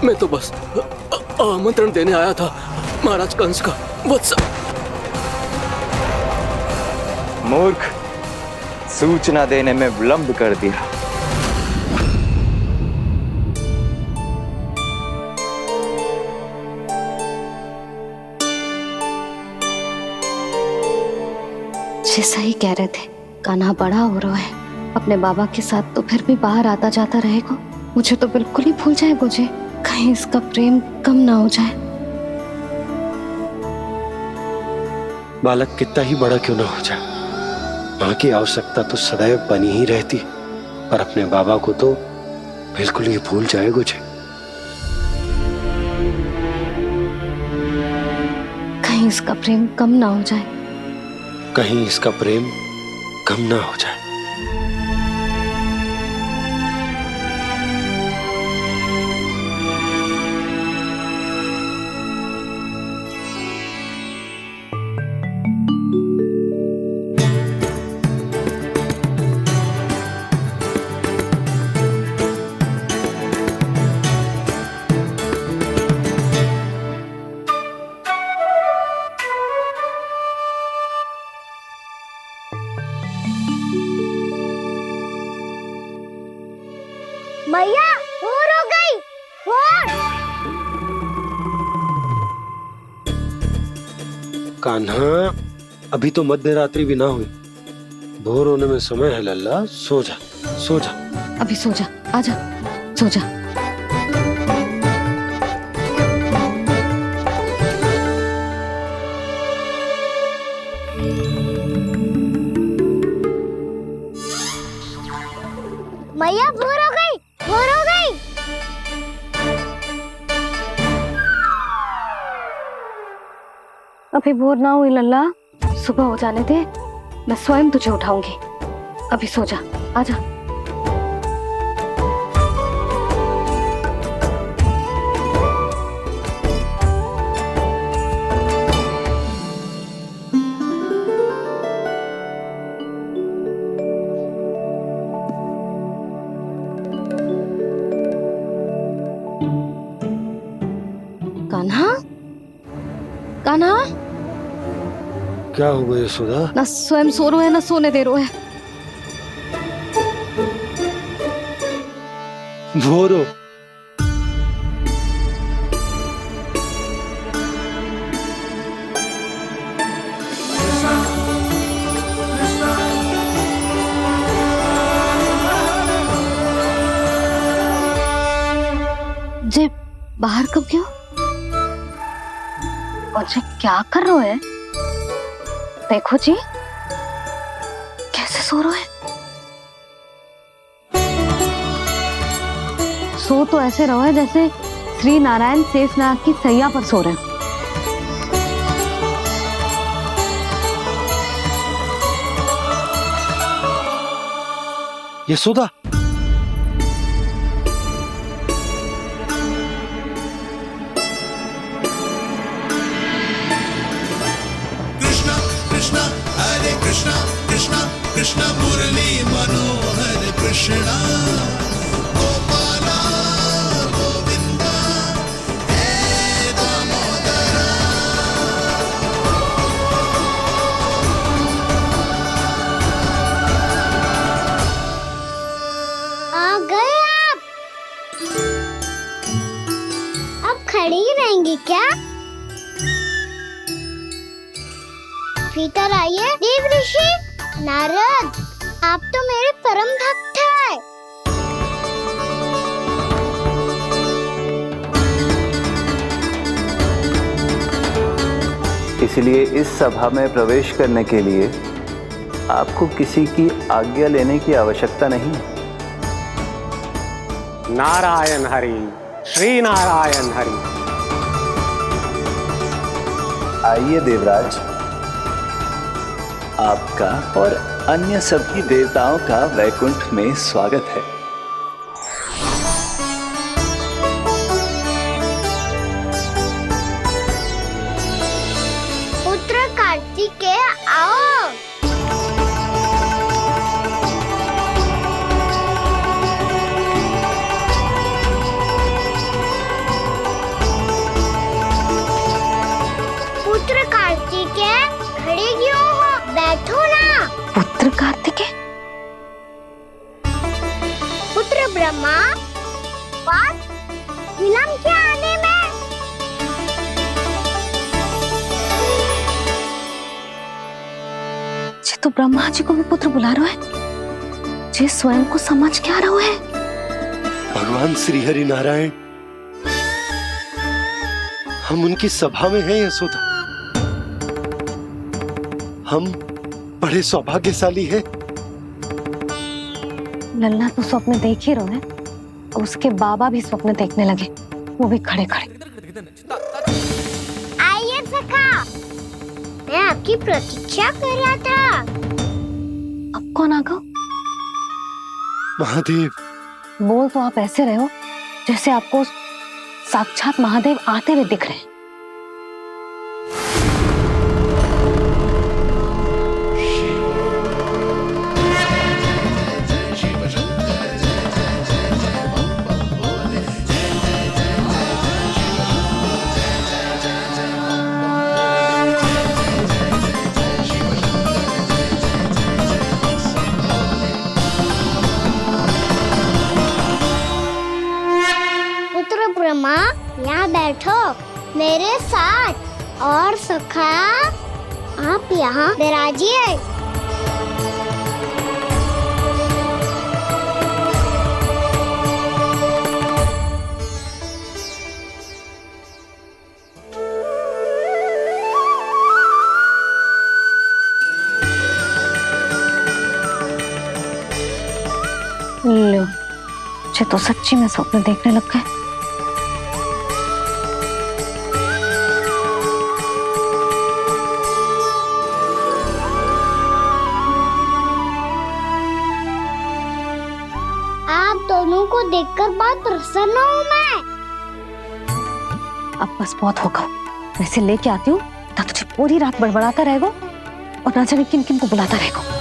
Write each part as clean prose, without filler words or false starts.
मैं तो बस आमंत्रण देने आया था महाराज कंस का वत्स। मूर्ख, सूचना देने में विलंब कर दिया। जैसा ही कह रहे थे, कान्हा बड़ा हो रहा है अपने बाबा के साथ, तो फिर भी बाहर आता जाता रहेगा। मुझे तो बिल्कुल ही भूल जाए मुझे, कहीं इसका प्रेम कम ना हो जाए। बालक कितना ही बड़ा क्यों ना हो जाए, माँ की आवश्यकता तो सदैव बनी ही रहती, पर अपने बाबा को तो बिल्कुल ही भूल जाए मुझे। कहीं इसका प्रेम कम ना हो जाए, कहीं इसका प्रेम कम ना हो जाए। मैया भोर हो गई, भोर। कान्हा, अभी तो मध्य रात्रि भी ना हुई, भोर होने में समय है लल्ला। सो जा, सो जा। अभी सो जा, आजा, सो जा। मैया भोर हो गई, भोर हो गई। अभी भोर ना हुई लल्ला, सुबह हो जाने दे, मैं स्वयं तुझे उठाऊंगी। अभी सो जा, आजा। कान्हा, कान्हा, क्या हो गया यशोदा? ना स्वयं सो रहे है ना सोने दे रहे है। भोर हो। जे बाहर कब क्यों? और जे क्या कर रहे है? देखो जी, कैसे सो रहे हैं। सो तो ऐसे रहो है जैसे श्री नारायण शेषनाग की सैया पर सो रहे हैं। यशोदा, कृष्णा कृष्णा मुरली मनोहर कृष्णा गोपाला गोविंदा हे दामोदरा। आ गए आप। अब खड़ी ही रहेंगी क्या? भीतर आइए देव ऋषि। नारद, आप तो मेरे परम भक्त हैं। इसलिए इस सभा में प्रवेश करने के लिए आपको किसी की आज्ञा लेने की आवश्यकता नहीं है। नारायण हरि, श्री नारायण हरि। आइए देवराज, आपका और अन्य सभी देवताओं का वैकुंठ में स्वागत है। पुत्र कार्तिकेय आओ। ब्रह्मा जी को भी पुत्र बुला रहा है, जे स्वयं को समझ क्या रहा है। भगवान श्री हरि नारायण, हम उनकी सभा में हैं यशोदा। हम बड़े सौभाग्यशाली हैं। लल्ला तो स्वप्न देख ही रहे हैं, उसके बाबा भी स्वप्न देखने लगे, वो भी खड़े खड़े। आइए सखा, मैं आपकी प्रतीक्षा कर रहा था। अब कौन आ गया? महादेव। बोल तो आप ऐसे रहे हो जैसे आपको साक्षात महादेव आते हुए दिख रहे हैं। पुत्र ब्रह्मा, यहाँ बैठो मेरे साथ। और सखा, आप यहाँ विराजिए। लो, मुझे तो सच्ची में स्वप्न देखने लग गए। आप दोनों को देखकर बहुत प्रसन्न हूँ मैं। अब बस बहुत होगा, वैसे लेके आती हूँ तो तुझे पूरी रात बड़बड़ाता रहेगा और ना जाने किन किन को बुलाता रहेगा।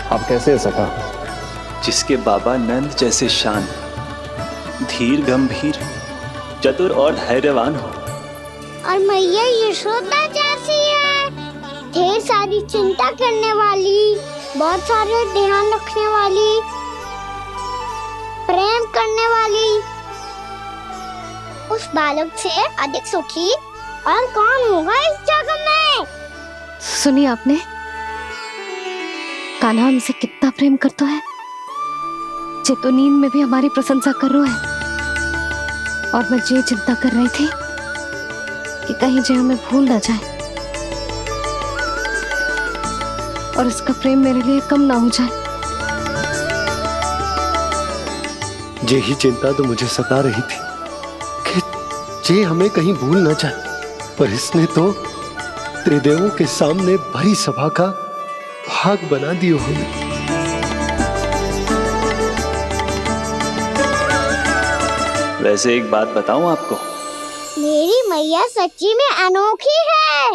आप कैसे हैं सखा? जिसके बाबा नंद जैसे शान, धीर गंभीर, चतुर और धैर्यवान हो। और मैया यशोदा जैसी है, ढेर सारी चिंता करने वाली, बहुत सारे ध्यान रखने वाली, प्रेम करने वाली। उस बालक से अधिक सुखी और कौन होगा इस जगत में? सुनिए आपने, कान्हा हमसे कितना प्रेम करता है, जे तो नींद में भी हमारी प्रशंसा कर रहा है। और मैं ये चिंता कर रही थी कि कहीं जे हमें भूल ना जाए और इसका प्रेम मेरे लिए कम ना हो जाए। यही चिंता तो मुझे सता रही थी कि जे हमें कहीं भूल ना जाए, पर इसने तो त्रिदेवों के सामने भरी सभा का भाग बना दियो हमें। वैसे एक बात बताऊं आपको, मेरी मैया सच्ची में अनोखी है,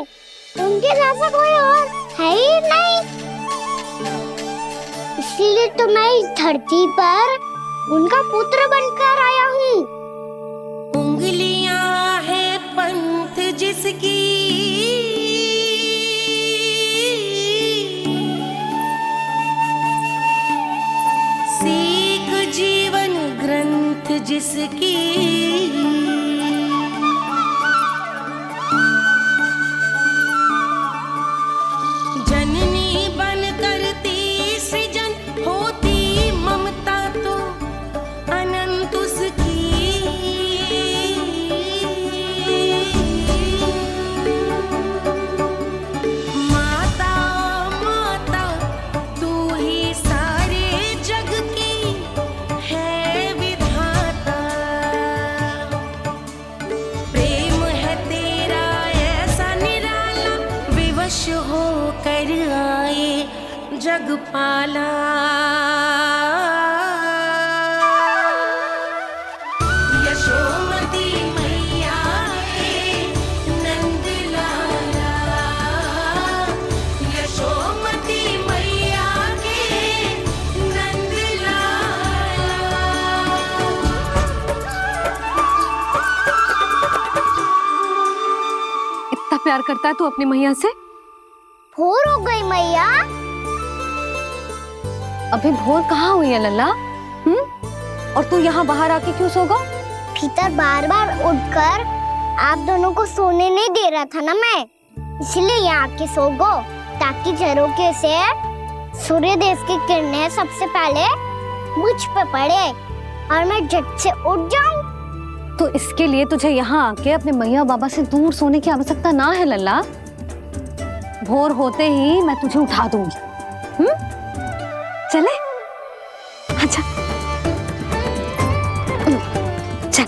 उनके जैसा कोई और है ही नहीं। इसलिए तो मैं इस धरती पर उनका पुत्र बनकर आया हूँ। उंगलियां है पंथ जिसकी, सीख जीवन ग्रंथ जिसकी, जननी बन करती सृजन होती ममता तो अनंत उसकी। माता माता तू ही सारे जग की है विधाता, प्रेम है तेरा ऐसा निराला, विवश हो कर आए जग पाला। यशोमती मैया के नंद लाला, यशोमती मैया के नंद लाला। इतना प्यार करता है तू अपनी मैया से? भोर हो गई मैया। अभी भोर कहाँ हुई है लल्ला? और तू यहाँ बाहर आके क्यों सो गया? भीतर बार बार उठकर आप दोनों को सोने नहीं दे रहा था ना मैं, इसलिए यहाँ आके सो गो, ताकि झरोके से सूर्य देव की किरणें सबसे पहले मुझ पे पड़े और मैं झट से उठ जाऊं। तो इसके लिए तुझे यहाँ आके अपने मैया बाबा से दूर सोने की आवश्यकता ना है लल्ला। भोर होते ही मैं तुझे उठा दूंगी। चले अच्छा चल।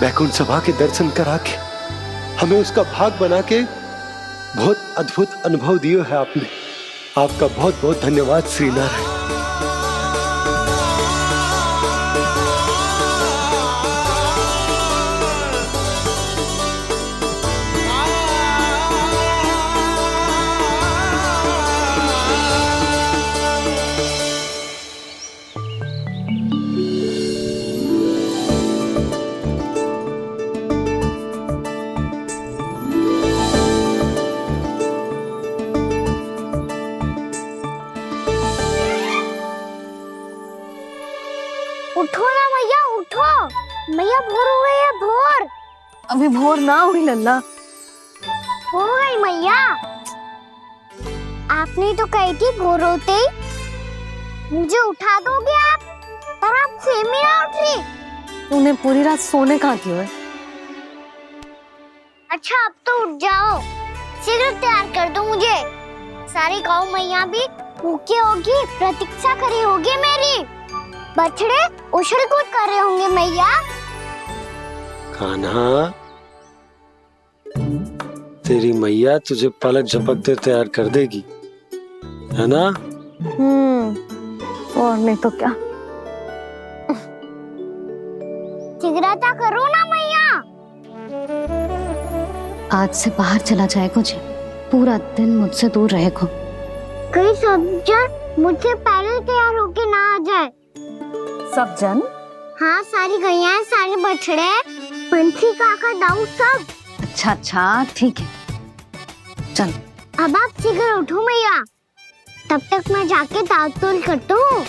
बैकुंठ सभा के दर्शन करा के हमें उसका भाग बना के बहुत अद्भुत अनुभव दिए है आपने। आपका बहुत बहुत धन्यवाद श्री नारायण। उठो ना मैया, उठो। मैया भोर हो गई है, भोर। अभी भोर ना हुई लल्ला। हो गई मैया। आपने तो कही थी भोर होते ही मुझे उठा दोगे आप, पर आप सेम ही ना उठी। तूने पूरी रात सोने कहाँ की है? अच्छा अब तो उठ जाओ, शीघ्र तैयार कर दो मुझे। सारी गाँव मैया भी भूखी होगी, प्रतीक्षा करी होगी मेरी। बछड़े उछल कूद कर रहे होंगे मैया। कान्हा, तेरी मैया तुझे पलक झपकते तैयार कर देगी, है ना? और नहीं तो क्या। शीघ्रता करो ना मैया। आज से बाहर चला जाएगा जी, पूरा दिन मुझसे दूर रहेगा। कहीं सब जन मुझसे पहले तैयार होके ना आ जाए। सब जन? हाँ, सारी गैया, सारे बछड़े, पंछी, काका, दाऊ सब। अच्छा अच्छा ठीक है, चल। अब आप शीघ्र उठो मैया, तब तक मैं जाके ताल-तोल करता हूँ।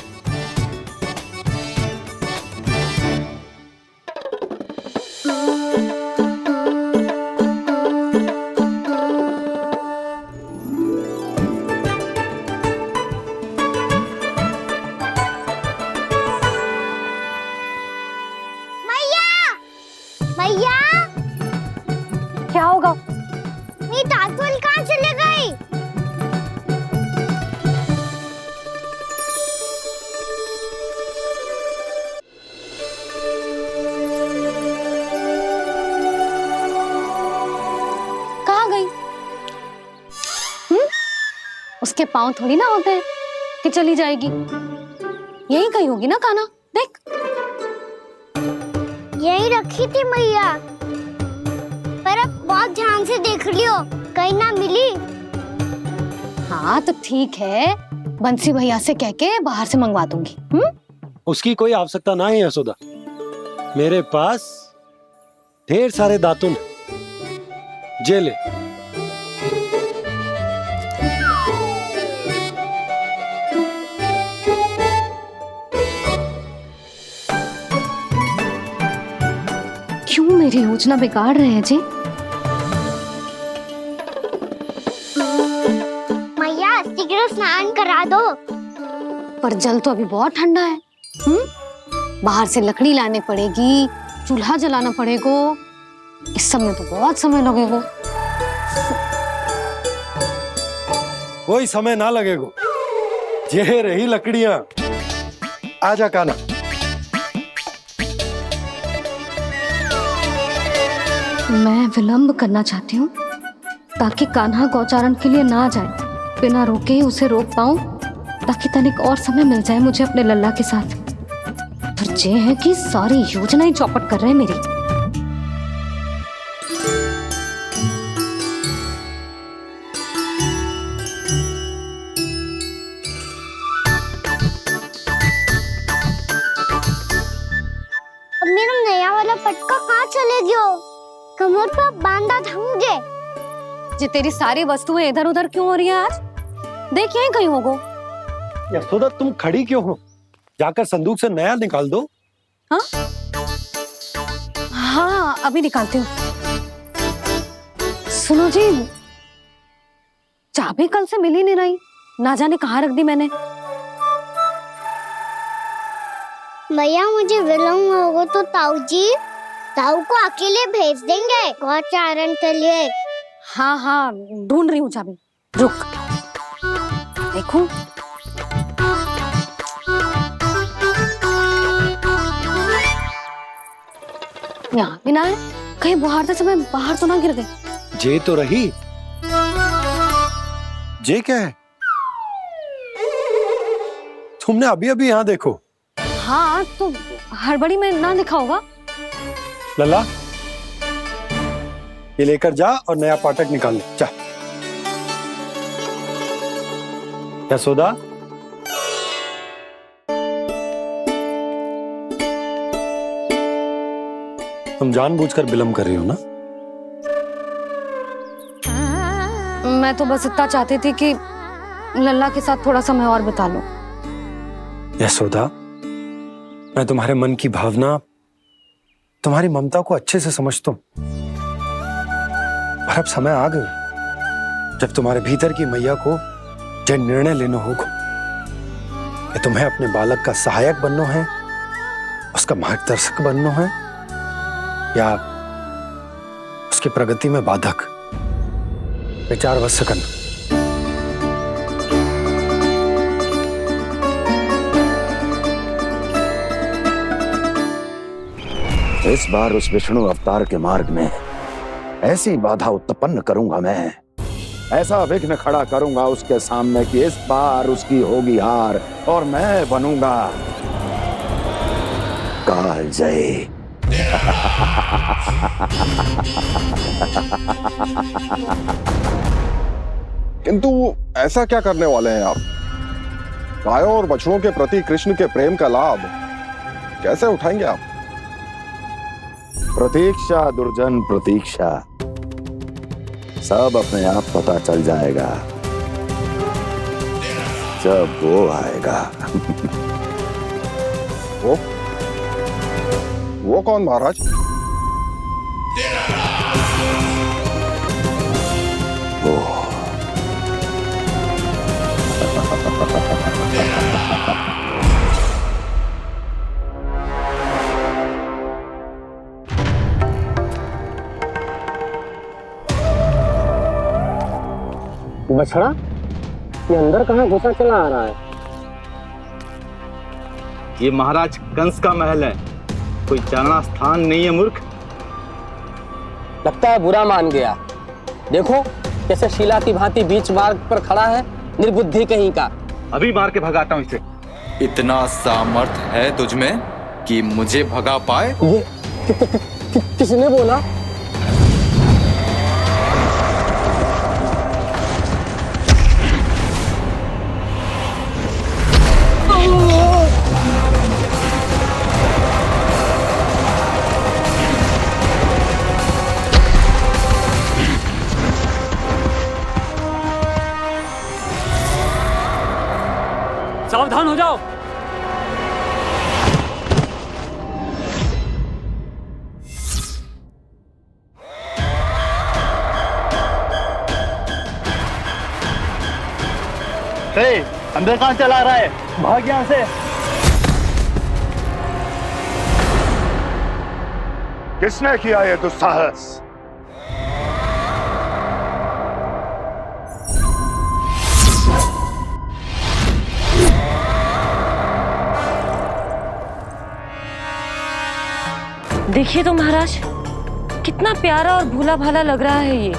मैया, क्या होगा? मेरी ताल-तोल कहाँ चले गई? कहाँ गई? उसके पाँव थोड़ी ना होते हैं कि चली जाएगी। यही कहीं होगी ना कान्हा, देख। यही रखी थी मैया, पर अब बहुत ध्यान से देख लियो, कहीं ना मिली। हाँ तो ठीक है, बंसी भैया से कह के बाहर से मंगवा दूंगी। उसकी कोई आवश्यकता ना है यशोदा, मेरे पास ढेर सारे दातुन जे ले। क्यों मेरी योजना बिगाड़ रहे हैं जी? मैया शीघ्र स्नान करा दो। पर जल तो अभी बहुत ठंडा है। बाहर से लकड़ी लाने पड़ेगी, चूल्हा जलाना पड़ेगा। इस सब में तो बहुत समय लगेगा। कोई समय ना लगेगा, ये रही लकड़ियां। आजा कान्हा। मैं विलंब करना चाहती हूँ ताकि कान्हा गौचारण के लिए ना जाए। बिना रोके ही उसे रोक पाऊं, ताकि तनिक और समय मिल जाए मुझे अपने लल्ला के साथ। पर ये है कि सारी योजना ही चौपट कर रहे हैं मेरी। अब मेरा नया वाला पटका कहाँ चले गयो? कमर पर बांधा था मुझे। जी तेरी सारी वस्तुएं इधर उधर क्यों हो रही है आज? देख यहीं कहीं होगो। यशोदा तुम खड़ी क्यों हो? जाकर संदूक से नया निकाल दो। हाँ हाँ अभी निकालती हूँ। सुनो जी, चाबी कल से मिल ही नहीं रही, ना जाने कहाँ रख दी मैंने। भैया मुझे विलम्ब होगा तो ताऊ को अकेले भेज देंगे गौचारण के लिए। हाँ हाँ ढूंढ रही हूँ चाबी, रुक। देखूं। यहाँ भी ना है, कहीं बुहारते समय बाहर तो ना गिर गई। जे तो रही। जे क्या है? तुमने अभी अभी यहाँ देखो। हाँ तो हड़बड़ी में ना लिखा होगा। लला, ये लेकर जा और नया पाठक निकाल ले, जा। यशोदा, तुम जानबूझकर विलम्ब कर रही हो ना? मैं तो बस इतना चाहती थी कि लल्ला के साथ थोड़ा समय और बिता लूं। यशोदा, मैं तुम्हारे मन की भावना, तुम्हारी ममता को अच्छे से समझता हूं। पर अब समय आ गया जब तुम्हारे भीतर की मैया को जो निर्णय लेना होगा कि तुम्हें अपने बालक का सहायक बनना है, उसका मार्गदर्शक बनना है, या उसकी प्रगति में बाधक। विचार अवश्य करना। इस बार उस विष्णु अवतार के मार्ग में ऐसी बाधा उत्पन्न करूंगा मैं, ऐसा विघ्न खड़ा करूंगा उसके सामने कि इस बार उसकी होगी हार और मैं बनूंगा कालजयी। किंतु ऐसा क्या करने वाले हैं आप? गायों और बछड़ों के प्रति कृष्ण के प्रेम का लाभ कैसे उठाएंगे आप? प्रतीक्षा दुर्जन प्रतीक्षा, सब अपने आप पता चल जाएगा जब वो आएगा। वो कौन महाराज? वो बछड़ा, ये अंदर कहाँ घुसा चला आ रहा है? ये महाराज कंस का महल है, कोई जाना स्थान नहीं है मूर्ख। लगता है बुरा मान गया। देखो कैसे शिला की भांति बीच मार्ग पर खड़ा है, निर्बुद्धि कहीं का। अभी मार के भगाता हूँ इसे। इतना सामर्थ है तुझमें कि मुझे भगा पाए? ये किसने बोला? सावधान हो जाओ। अंदर कहाँ चला रहा है? भाग यहाँ से। किसने किया ये दुस्साहस? देखिए तो महाराज, कितना प्यारा और भोला भाला लग रहा है ये।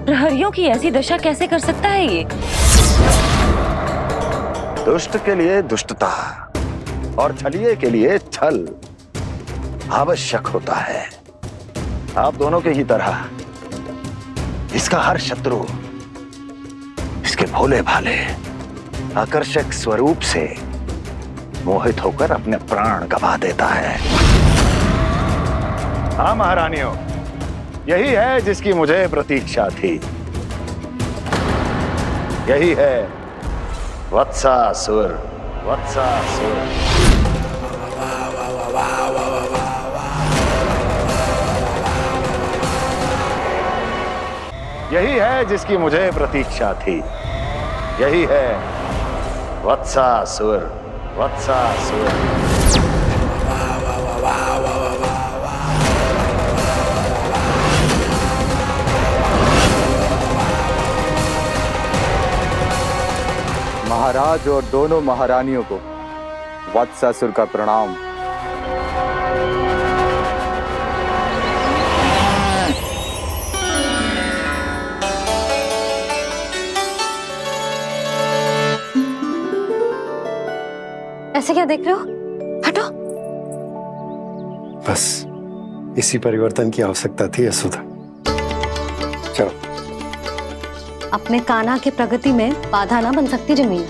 प्रहरियों की ऐसी दशा कैसे कर सकता है ये? दुष्ट के लिए दुष्टता और छलिए के लिए छल आवश्यक होता है। आप दोनों के ही तरह इसका हर शत्रु इसके भोले भाले आकर्षक स्वरूप से मोहित होकर अपने प्राण गंवा देता है। हाँ महारानियों, यही है जिसकी मुझे प्रतीक्षा थी। यही है वत्सासुर। वत्सासुर। यही है जिसकी मुझे प्रतीक्षा थी। यही है वत्सासुर। वत्सासुर। महाराज और दोनों महारानियों को वत्सासुर का प्रणाम। ऐसे क्या देख रहे हो? हटो। बस इसी परिवर्तन की आवश्यकता थी यशोदा। चलो। अपने कान्हा की प्रगति में बाधा ना बन सकती जमीन।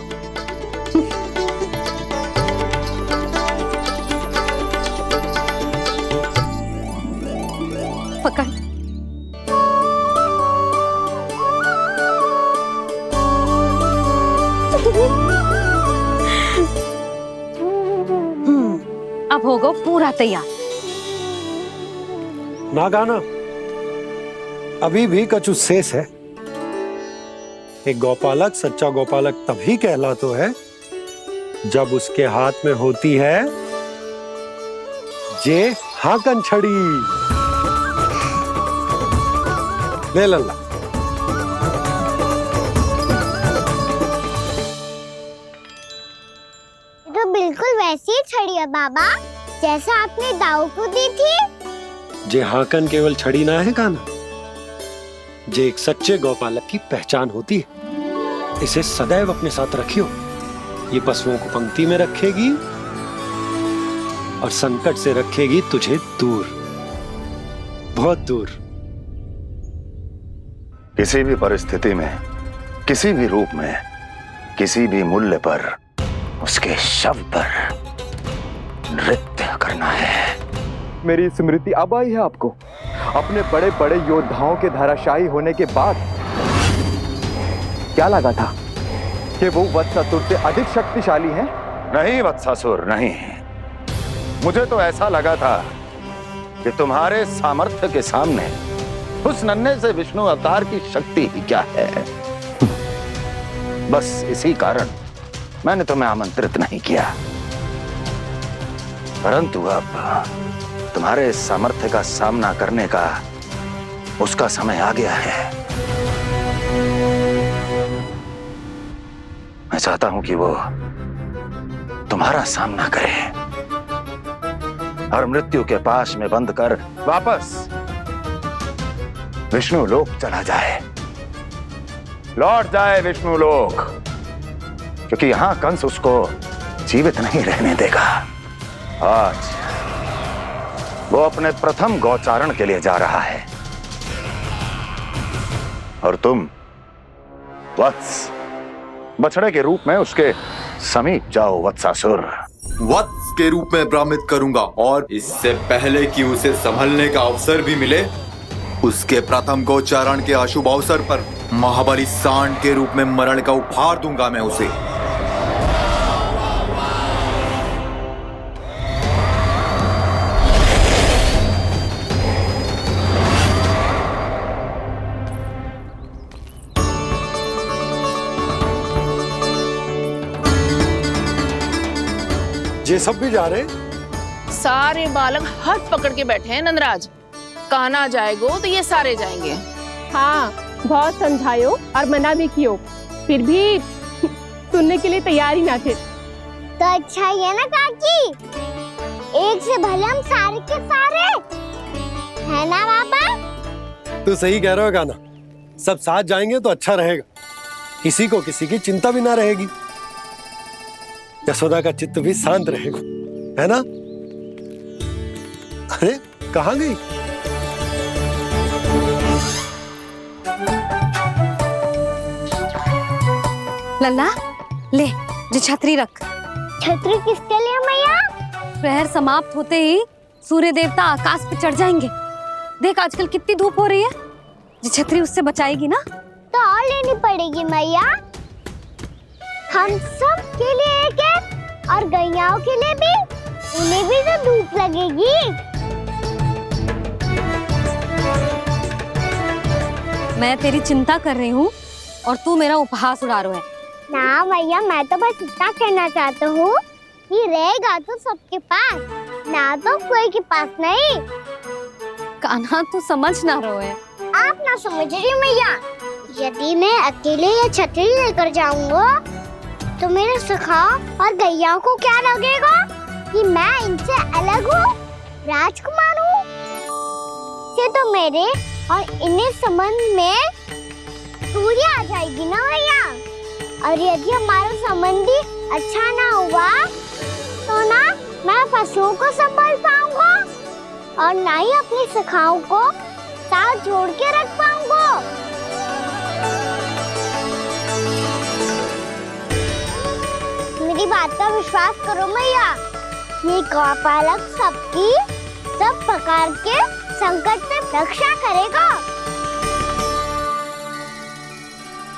पकड़। अब होगा पूरा तैयार। ना गाना, अभी भी कछु शेष है। एक गौपालक सच्चा गौपालक तभी कहलाता है जब उसके हाथ में होती है जे हाकन छड़ी। ले लल्ला। तो बिल्कुल वैसी ही छड़ी है बाबा जैसा आपने दाऊ को दी थी। जे हाकन केवल छड़ी ना है कान्हा, जे एक सच्चे गौपालक की पहचान होती है। इसे सदैव अपने साथ रखियो। ये पशुओं को पंक्ति में रखेगी और संकट से रखेगी तुझे दूर, बहुत दूर। किसी भी परिस्थिति में, किसी भी रूप में, किसी भी मूल्य पर उसके शव पर नृत्य करना है। मेरी स्मृति अब आई है आपको? अपने बड़े बड़े योद्धाओं के धराशायी होने के बाद क्या लगा था कि वो वत्सासुर से अधिक शक्तिशाली हैं? नहीं वत्सासुर, नहीं। मुझे तो ऐसा लगा था कि तुम्हारे सामर्थ्य के सामने उस नन्हे से विष्णु अवतार की शक्ति ही क्या है। बस इसी कारण मैंने तुम्हें आमंत्रित नहीं किया। परंतु अब तुम्हारे सामर्थ्य का सामना करने का उसका समय आ गया है। मैं चाहता हूं कि वो तुम्हारा सामना करे और मृत्यु के पाश में बंद कर वापस विष्णु लोक चला जाए, लौट जाए विष्णु लोक, क्योंकि यहां कंस उसको जीवित नहीं रहने देगा। आज वो अपने प्रथम गौचारण के लिए जा रहा है और तुम वत्स बछड़े के रूप में उसके समीप जाओ वत्सासुर। वत्स के रूप में भ्रमित करूंगा और इससे पहले कि उसे संभलने का अवसर भी मिले, उसके प्रथम गोचारण के अशुभ अवसर पर महाबली सांड के रूप में मरण का उपहार दूंगा मैं उसे। ये सब भी जा रहे? सारे बालक हाथ पकड़ के बैठे हैं नंदराज। कान्हा जाएगो तो ये सारे जाएंगे। हाँ, बहुत समझायो और मना भी कियो, फिर भी सुनने के लिए तैयार ही ना थे। तो अच्छा ही है ना काकी, एक से भले हम सारे के सारे है ना बाबा। तू सही कह रहा हो गाना, सब साथ जाएंगे तो अच्छा रहेगा, किसी को किसी की चिंता भी ना रहेगी, यशोदा का चित्त भी शांत रहेगा, है ना? अरे कहाँ गई? लल्ला ले, जो छतरी रख। छतरी किसके लिए मैया? प्रहर समाप्त होते ही सूर्य देवता आकाश पे चढ़ जाएंगे। देख आजकल कितनी धूप हो रही है, जो छतरी उससे बचाएगी ना। तो और लेनी पड़ेगी मैया। हम सब के लिए एक है और गैयाओं के लिए भी, उन्हें भी तो धूप लगेगी। मैं तेरी चिंता कर रही हूँ और तू मेरा उपहास उड़ा रहा है। ना भैया, मैं तो बस इतना कहना चाहता हूँ कि रहेगा तो सबके पास, ना तो कोई के पास नहीं। कान्हा तू समझ ना रहो है। आप ना समझ रही भैया, यदि मैं अकेले ये छतरी लेकर जाऊंगा तो मेरे सखा और गैयाओं को क्या लगेगा कि मैं इनसे अलग हूँ, राजकुमार हूँ। ये तो मेरे और इन्हें संबंध में दूरी आ जाएगी ना भैया। और यदि हमारा संबंध अच्छा ना हुआ तो ना मैं पशुओं को संभाल पाऊंगा और ना ही अपनी सखाओं को साथ जोड़ के रख पाऊंगा। मेरी बात का विश्वास करो भैया, ये गौपालक सबकी सब प्रकार के संकट से रक्षा करेगा।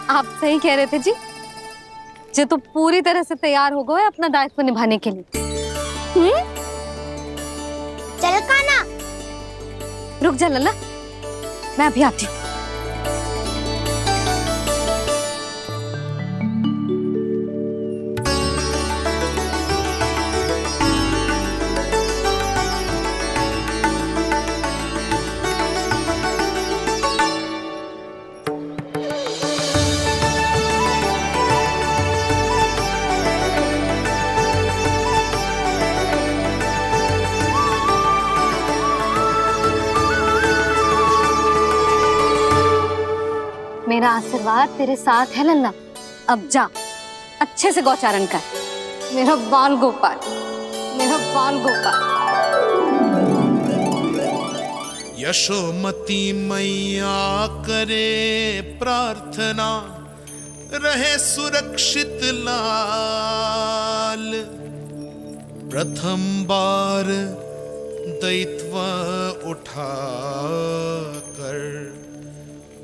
आप सही कह रहे थे जी। जो तो पूरी तरह से तैयार हो गए अपना दायित्व निभाने के लिए। चल कान्हा। रुक जा लल्ला, मैं अभी आती हूँ। मेरा आशीर्वाद तेरे साथ है लल्ला। अब जा, अच्छे से गौचारण कर। मेरा बाल गोपाल, मेरा बाल गोपाल। यशोमती मैया करे प्रार्थना, रहे सुरक्षित लाल। प्रथम बार दैत्व उठा कर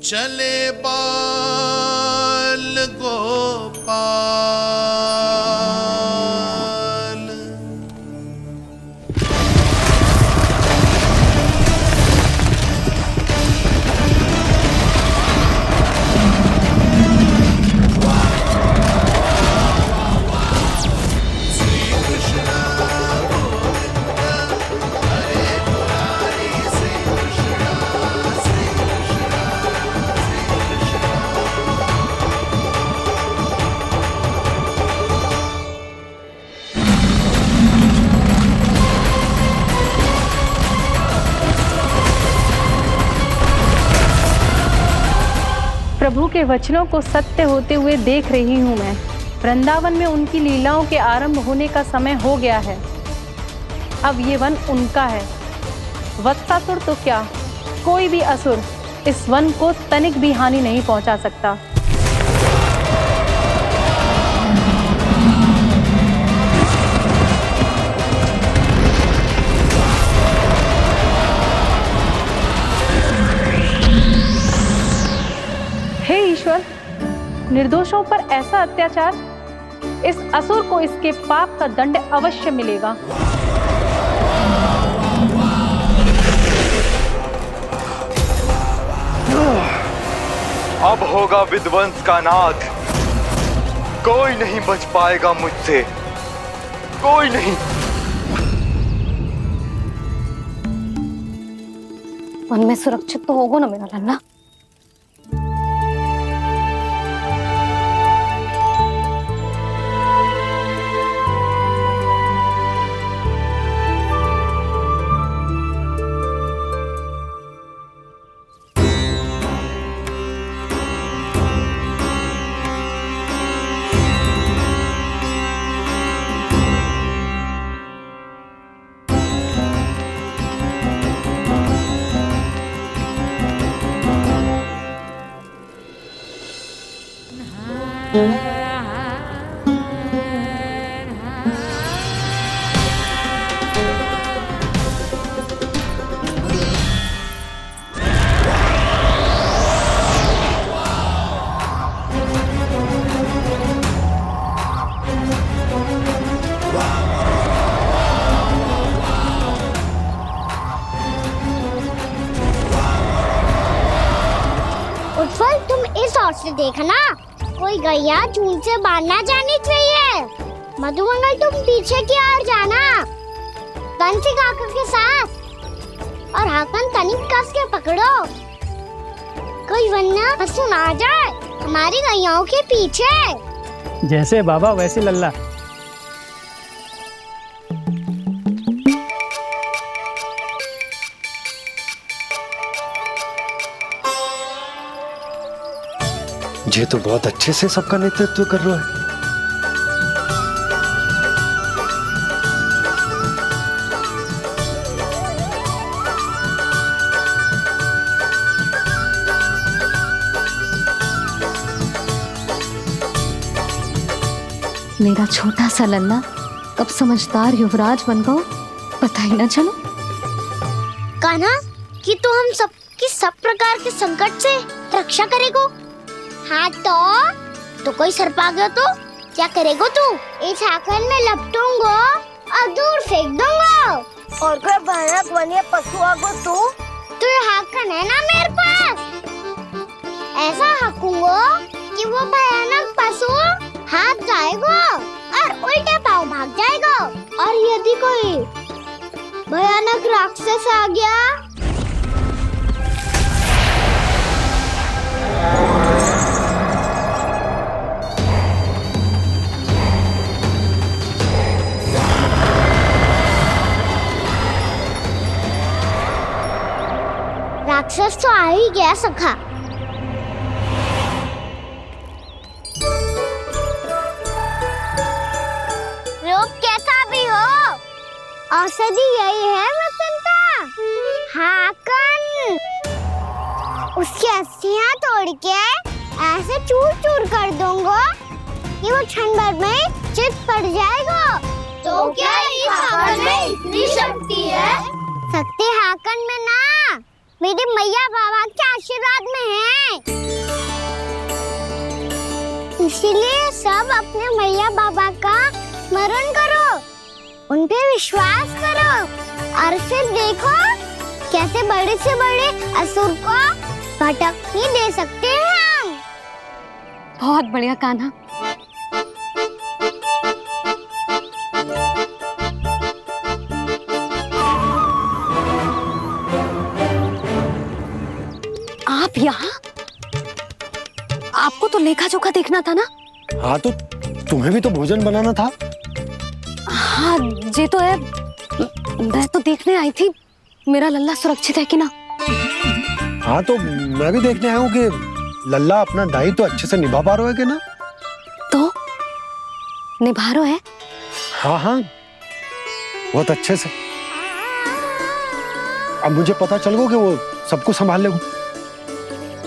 चले बाल गोपाल। श्री कृष्ण प्रभु के वचनों को सत्य होते हुए देख रही हूँ मैं। वृंदावन में उनकी लीलाओं के आरंभ होने का समय हो गया है। अब ये वन उनका है। वत्सासुर तो क्या, कोई भी असुर इस वन को तनिक भी हानि नहीं पहुंचा सकता। हे ईश्वर, निर्दोषों पर ऐसा अत्याचार, इस असुर को इसके पाप का दंड अवश्य मिलेगा। अब होगा विध्वंस का नाद। कोई नहीं बच पाएगा मुझसे, कोई नहीं। वन में सुरक्षित तो होगा ना मेरा लल्ला। देखना कोई गैया झूठ से बाहर ना जानी चाहिए। मधुमंगल तुम पीछे की ओर जाना कंसी काका के साथ और हाकन तनिक कस के पकड़ो, कोई वरना पशु ना जाए हमारी गैयाओं के पीछे। जैसे बाबा वैसे लल्ला। ये तो बहुत अच्छे से सबका नेतृत्व कर रहा है। मेरा छोटा सा लल्ला कब समझदार युवराज बन गो पता ही ना चलो। कान्हा कि तू हम सबकी सब प्रकार के संकट से रक्षा करेगो। हाँ तो कोई सर्प आ गया तो क्या करेगो तू? इस हाकन में लपटूंगो और दूर फेंक दूंगा। और कोई भयानक वन्य पशु आगो तो ये हाकन है ना मेरे पास, ऐसा हाकूंगो कि वो भयानक पशु हाथ जाएगा और उल्टे पाँव भाग जाएगा। और यदि कोई भयानक राक्षस आ गया राक्षस तो आ ही गया सखा। रोग कैसा भी हो औषधि यही है वसंता। हाकन उसकी अस्थियां तोड़ के ऐसे चूर चूर कर दूंगा कि वो क्षण भर में चित पड़ जाएगा। तो क्या इस हाकन में इतनी शक्ति है? शक्ति हाकन में ना मेरे मैया बाबा के आशीर्वाद में है। इसीलिए सब अपने मैया बाबा का स्मरण करो, उन पे विश्वास करो और फिर देखो कैसे बड़े से बड़े असुर को भटकने दे सकते हैं हम। बहुत बढ़िया कान्हा। आप यहाँ? आपको तो लेखा जोखा देखना था ना। हाँ तो तुम्हें भी तो भोजन बनाना था। हाँ ये तो है, मैं तो देखने आई थी मेरा लल्ला सुरक्षित है कि ना। हाँ तो मैं भी देखने आया हूँ कि लल्ला अपना दायित्व तो अच्छे से निभा पा रहा है कि ना। तो निभा रहा है? हाँ हाँ बहुत अच्छे से। अब मुझे पता चल गया कि वो सब कुछ संभाल लेगा।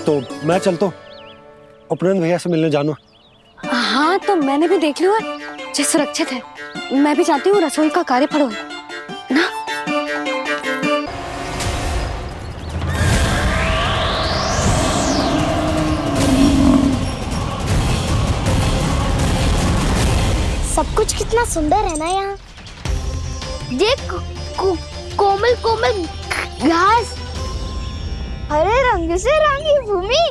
तो मैं चलता हूँ, उपनंद भैया से मिलने जाना। हाँ तो मैंने भी देख लिया जो सुरक्षित है। मैं भी चाहती हूँ रसोई का कार्य पड़ो ना। सब कुछ कितना सुंदर है ना यहाँ। देख कोमल कोमल घास, हरे रंग से रंगी भूमि।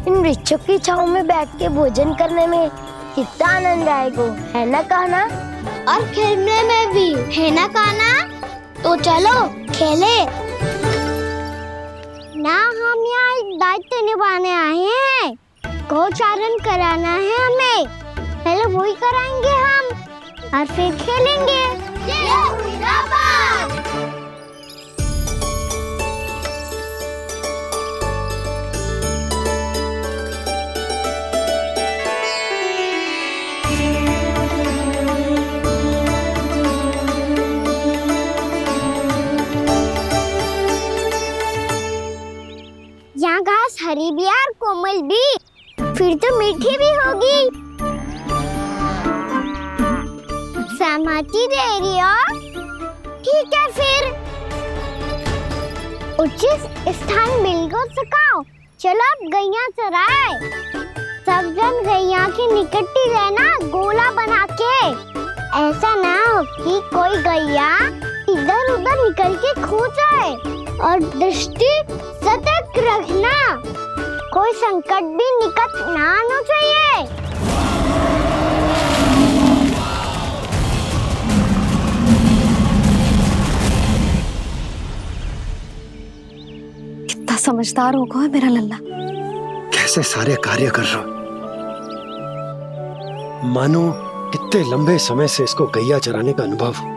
इन वृक्षों की छांव में बैठ के भोजन करने में कितना आनंद आएगा, है ना कान्हा? और खेलने में भी, है ना कान्हा? तो चलो खेले ना। हम यहाँ एक दायित्व निभाने आए हैं, गोचारण कराना है हमें। पहले वही कराएंगे हम और फिर खेलेंगे। यहाँ घास हरी भी और कोमल भी, फिर तो मीठी भी होगी। सहमति दे रही हो? ठीक है फिर उचित स्थान बिल्कुल सुखाओ। चलो अब गैया चराए। सब जन गैया के निकट ही रहना, गोला बना के। ऐसा ना हो कि कोई गैया इधर उधर निकल के खो जाए। और दृष्टि सतर्क रखना, कोई संकट भी निकट ना आना चाहिए। कितना समझदार होगा है मेरा लल्ला। कैसे सारे कार्य कर रहा, मानो कितने लंबे समय से इसको गैया चराने का अनुभव हो।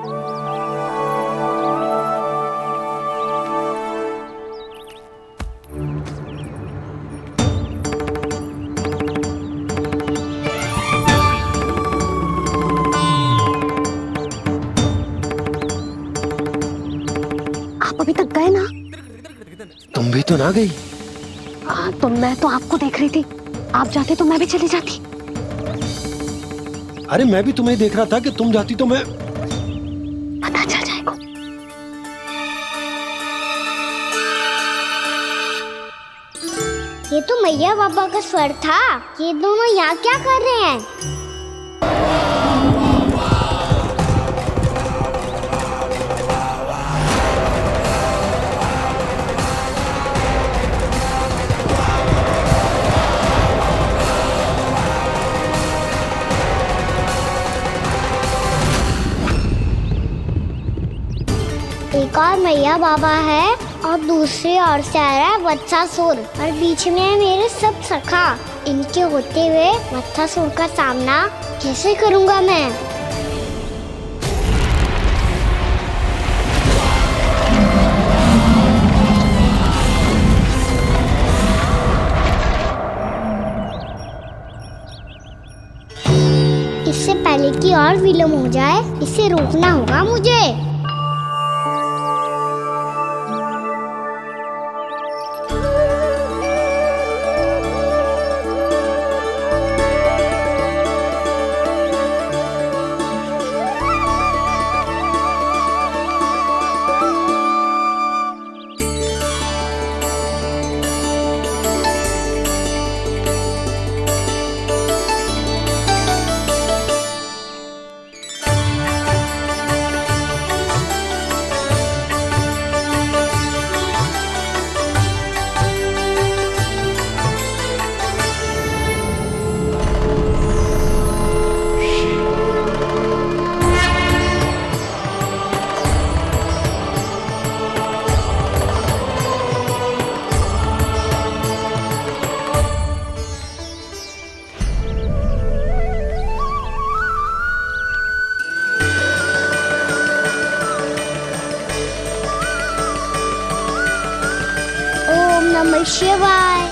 आप अभी तक गए ना? तुम भी तो ना गई। तो मैं तो आपको देख रही थी, आप जाते तो मैं भी चली जाती। अरे मैं भी तुम्हें देख रहा था कि तुम जाती तो मैं। पता चल जाएगा। ये तो मैया बाबा का स्वर था। ये दोनों यहाँ क्या कर रहे हैं? एक और मैया बाबा है और दूसरी ओर से आ रहा है वत्सासुर और बीच में है मेरे सब सखा। इनके होते हुए वत्सासुर का सामना कैसे करूंगा मैं? इससे पहले कि और विलम्ब हो जाए, इसे रोकना होगा मुझे। ओम नमः शिवाय।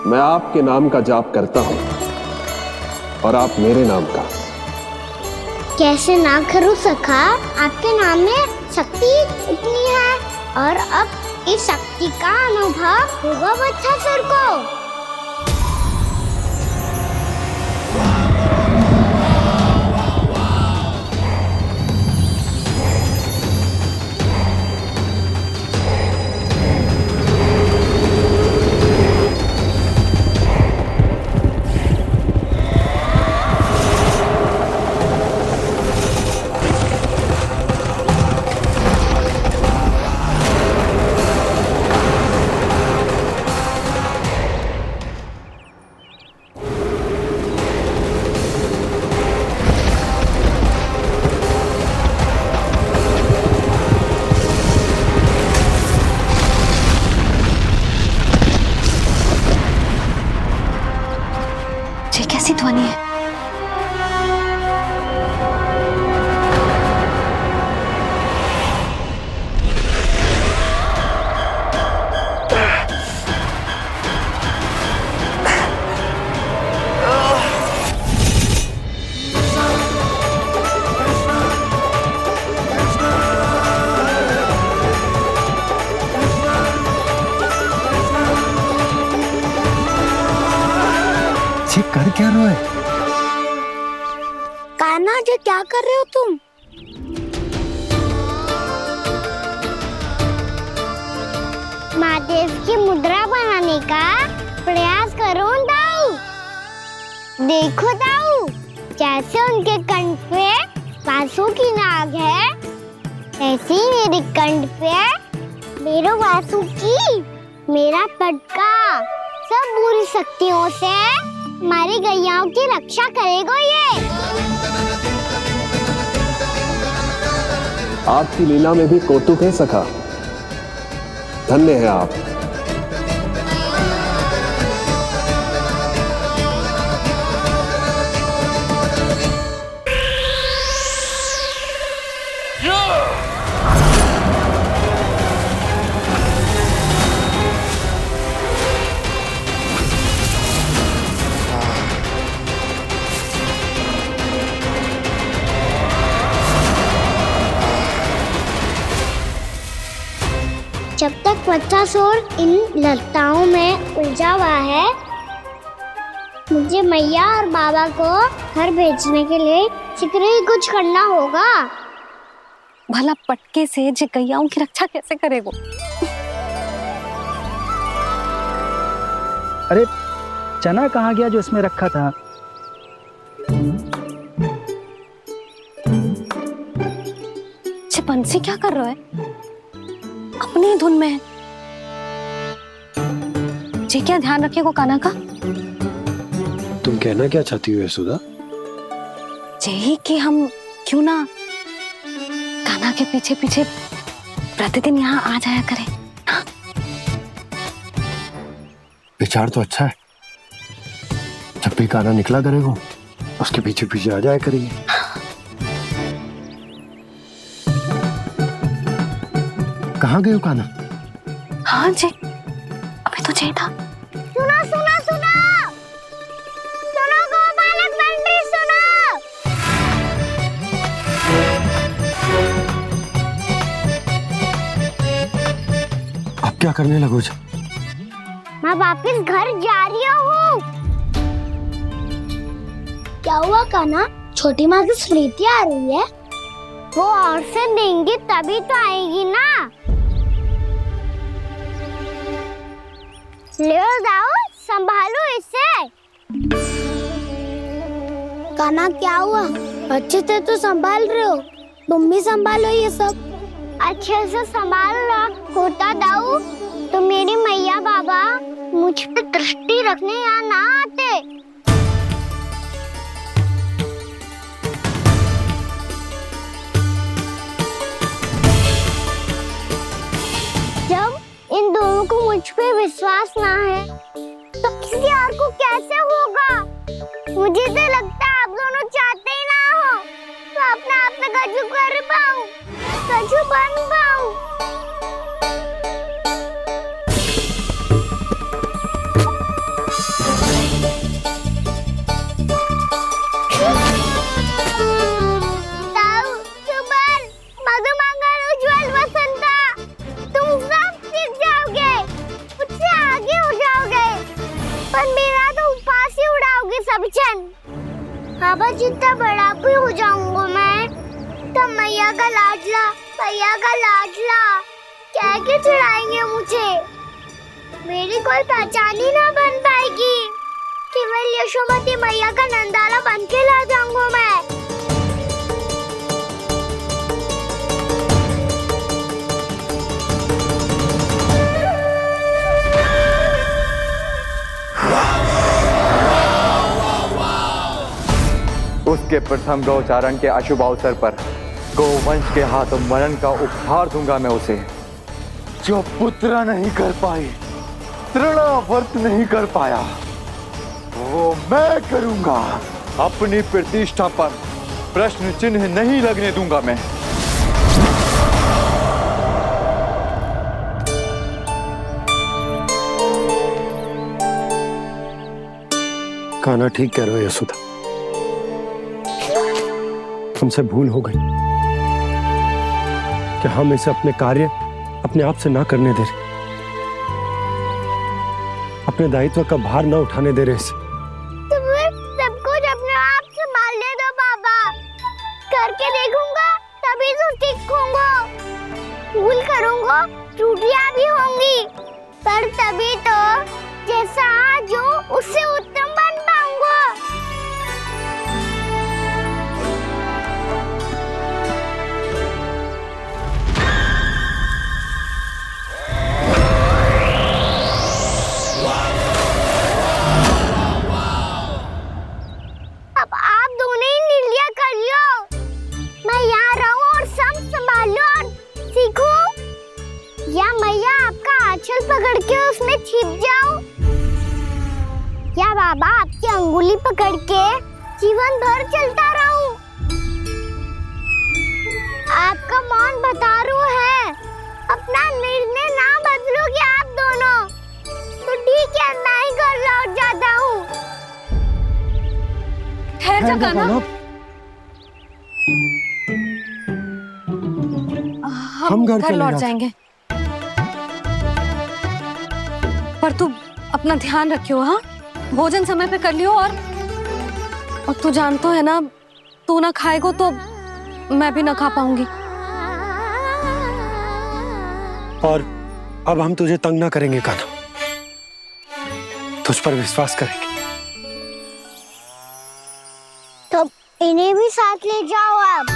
मैं आपके नाम का जाप करता हूं और आप मेरे नाम का। कैसे ना करूं सखा? आपके नाम में शक्ति इतनी है और अब इस शक्ति का अनुभव होगा वत्सासुर को। कर क्या रहे हो? कान्हा जी क्या कर रहे हो तुम? महादेव की मुद्रा बनाने का प्रयास करो दाऊ। देखो दाऊ, जैसे उनके कंठ पे वासु की नाग है, ऐसे ही मेरे कंठ पे मेरे वासु की मेरा पटका सब बुरी शक्तियों से हमारी गैयाओं की रक्षा करेगा ये। आपकी लीला में भी कौतुक है सखा, धन्य है आप। जब तक बच्चासुर इन लताओं में उलझा हुआ है, मुझे मैया और बाबा को घर भेजने के लिए शीघ्र ही कुछ करना होगा। भला पटके से जे गैयाओं की रक्षा कैसे करेगा? अरे चना कहाँ गया जो इसमें रखा था? बंसी क्या कर रहा है? अपनी धुन में है। जी क्या ध्यान रखिएगा कान्हा का। तुम कहना क्या चाहती हो यशोदा? यही कि हम क्यों ना कान्हा के पीछे पीछे प्रतिदिन यहाँ आ जाया करें। हाँ? विचार तो अच्छा है। जब भी कान्हा निकला करेगा उसके पीछे पीछे आ जाया करेंगे। कहाँ गए हो कान्हा? हाँ जी, अभी तो चाहिए था। सुनो सुनो सुनो सुनो गोपालक बंटी सुनो। अब क्या करने लगोगे? मैं वापस घर जा रही हूँ। क्या हुआ कान्हा? छोटी माँ की स्मृति आ रही है। वो और से देंगी तभी तो आएगी ना। ले जाओ, संभालो इसे। कान्हा क्या हुआ? अच्छे से तो संभाल रहे हो, तुम भी संभालो ये सब। अच्छे से संभाल होता दाऊ तो मेरी मैया बाबा मुझ पे दृष्टि रखने यहाँ ना आते। जब इन दोनों को मुझ पे विश्वास ना है तो किसी और को कैसे होगा? मुझे तो लगता है आप दोनों चाहते ही ना हो तो अपने आप में गजू कर पाऊं, गजू बन पाऊं। बाबा जितना बड़ा भी हो जाऊंगा मैं तब मैया का लाडला कह के चिढ़ाएंगे मुझे। मेरी कोई पहचान ही ना बन पाएगी। केवल यशोमती मैया का नंदाला बन के ला जाऊंगा मैं। उसके प्रथम गौचारण के अशुभ अवसर पर गोवंश के हाथों मरण का उपहार दूंगा मैं उसे। जो पुत्र नहीं कर पाई, तृणावर्त नहीं कर पाया, वो मैं करूंगा। अपनी प्रतिष्ठा पर प्रश्न चिन्ह नहीं लगने दूंगा मैं। कान्हा ठीक कह रहे हो यशोदा, हमसे भूल हो गई कि हम इसे अपने कार्य अपने आप से ना करने दे रहे, अपने दायित्व का भार ना उठाने दे रहे इसे। तो फिर वो त्रुटियां भी होंगी, पर तभी तो जैसा आज हूँ उससे उत्तम बन पाऊंगा। अब आप दोनों ही निर्णय कर लो। मैं यहाँ रहूं और सब संभालूं और सीखूं, या मैया आपका आंचल पकड़ के उसमें छिप जाऊं, या बाबा आपकी अंगुली पकड़ के जीवन भर चलता रहूं। आपका मौन बतारू है, अपना निर्णय ना बदलोगे आप दोनों तो ठीक है, मैं ही घर लौट जाता हूँ। ठहर जा कान्हा, हम घर लौट जाएंगे, पर तू अपना ध्यान रखियो। हाँ, भोजन समय पे कर लियो। और तू जानतो है ना, तू ना खाएगो तो मैं भी ना खा पाऊंगी। और अब हम तुझे तंग ना करेंगे कान्हा, तुझ पर विश्वास करेंगे। तो इन्हें भी साथ ले जाओ अब।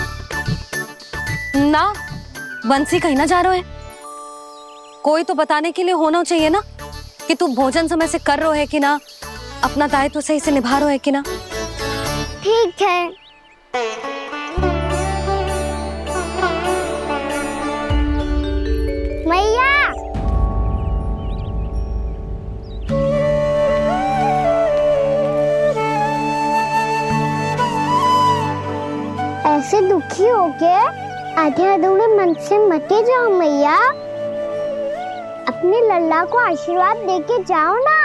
ना, बंसी कहीं ना जा रहे है, कोई तो बताने के लिए होना चाहिए ना कि तू भोजन समय से कर रहे है कि ना, अपना दायित्व सही से निभा रहे है कि ना। ठीक है। मैया, ऐसे दुखी होके आधे अधूरे मन से मत जाओ मैया, अपने लल्ला को आशीर्वाद देके जाओ ना।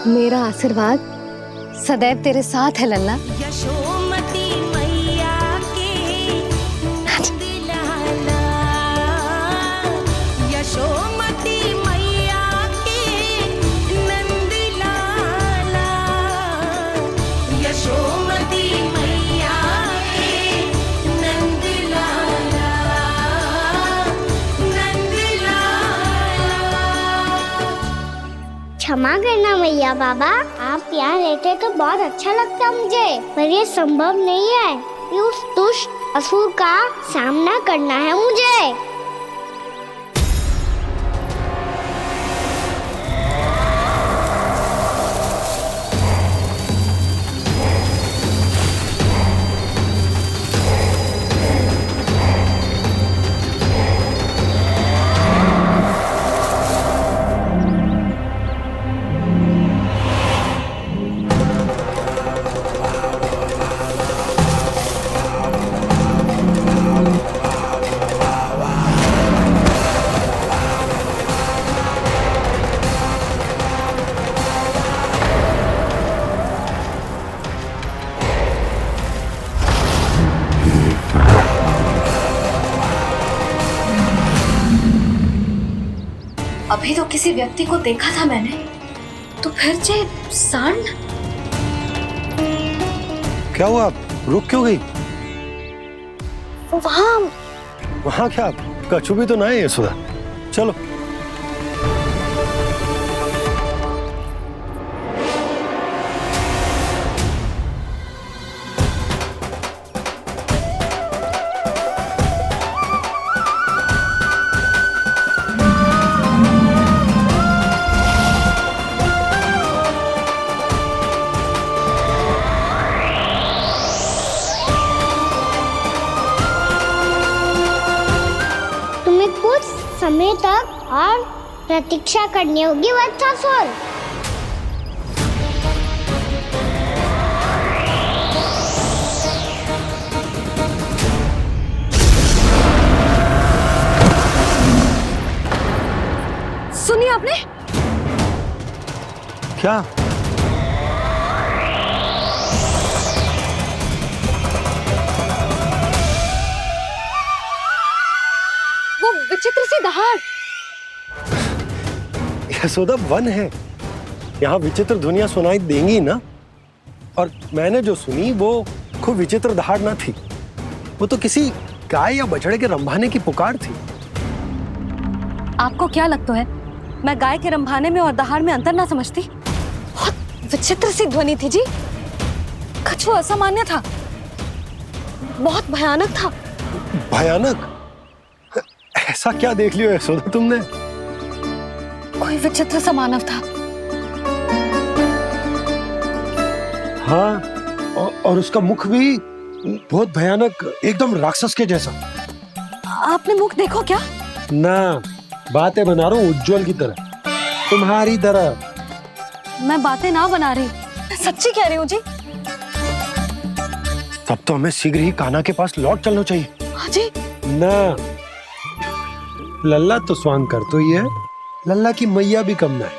मेरा आशीर्वाद सदैव तेरे साथ है लल्ला। यशोमती मैया के नंद लाला, यशोमती मैया के नंद लाला, यशोमती मैया के नंद लाला, नंद लाला। क्षमा करना मैया बाबा, आप यहाँ रहते तो बहुत अच्छा लगता मुझे, पर ये संभव नहीं है कि उस दुष्ट असुर का सामना करना है मुझे। अभी तो किसी व्यक्ति को देखा था मैंने, तो फिर से सांड। क्या हुआ, रुक क्यों गई? वहाँ क्या कछु भी तो ना है यशोदा, चलो। समय तक और प्रतीक्षा करनी होगी वत्सासुर। सुनिए आपने क्या? वो विचित्र सी दहाड़। यशोदा वन है, यहाँ विचित्र ध्वनियां सुनाई देंगी ना। और मैंने जो सुनी वो खूब विचित्र दहाड़ ना थी, वो तो किसी गाय या बछड़े के रंभाने की पुकार थी। आपको क्या लगता है मैं गाय के रंभाने में और दहाड़ में अंतर ना समझती? बहुत विचित्र सी ध्वनि थी जी, कुछ वो असामान्य था, बहुत भयानक था। भयानक? ऐसा क्या देख लियो यशोदा तुमने? कोई विचित्र सा मानव था। हाँ, और उसका मुख भी बहुत भयानक, एकदम राक्षस के जैसा। आपने मुख देखो क्या? ना, बातें बना रहा हूँ उज्जवल की तरह, तुम्हारी तरह। मैं बातें ना बना रही, मैं सच्ची कह रही हूँ जी। तब तो हमें शीघ्र ही कान्हा के पास लौट चलना चाहिए। हाँ जी। ना, लल्ला तो स्वांग कर तो ही है, लल्ला की मैया भी कम ना है।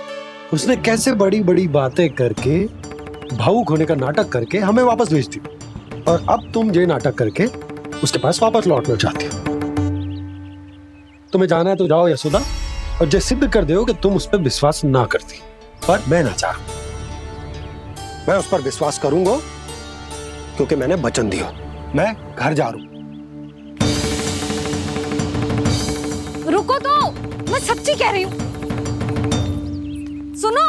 उसने कैसे बड़ी बड़ी बातें करके, भावुक होने का नाटक करके हमें वापस भेज दी, और अब तुम ये नाटक करके उसके पास वापस लौटना चाहती हो। तुम्हें जाना है तो जाओ यशोदा, और ये सिद्ध कर दो कि तुम उस पर विश्वास ना करती। पर मैं ना चाह, मैं उस पर विश्वास करूंगा क्योंकि मैंने वचन दिया। मैं घर जा रहा हूं। रुको तो, मैं सच्ची कह रही हूँ, सुनो।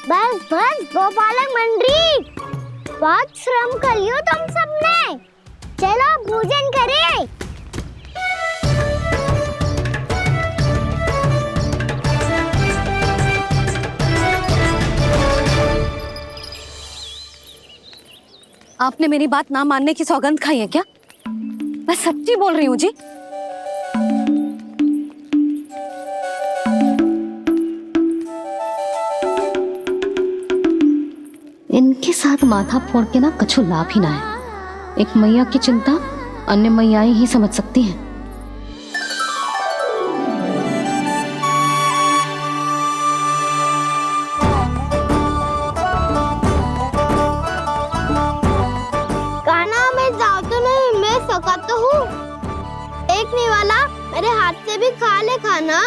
बस बस गोपालक मंडली, बहुत श्रम कर लियो तुम सबने, चलो भोजन करें। आपने मेरी बात ना मानने की सौगंध खाई है क्या? मैं सच्ची बोल रही हूँ जी। इनके साथ माथा फोड़ के ना कछु लाभ ही ना है। एक मैया की चिंता अन्य मैयाएं ही समझ सकती हैं। कान्हा मैं जाऊँ तो नहीं, मैं सका तो हूँ। एक नहीं वाला मेरे हाथ से भी खा ले खाना।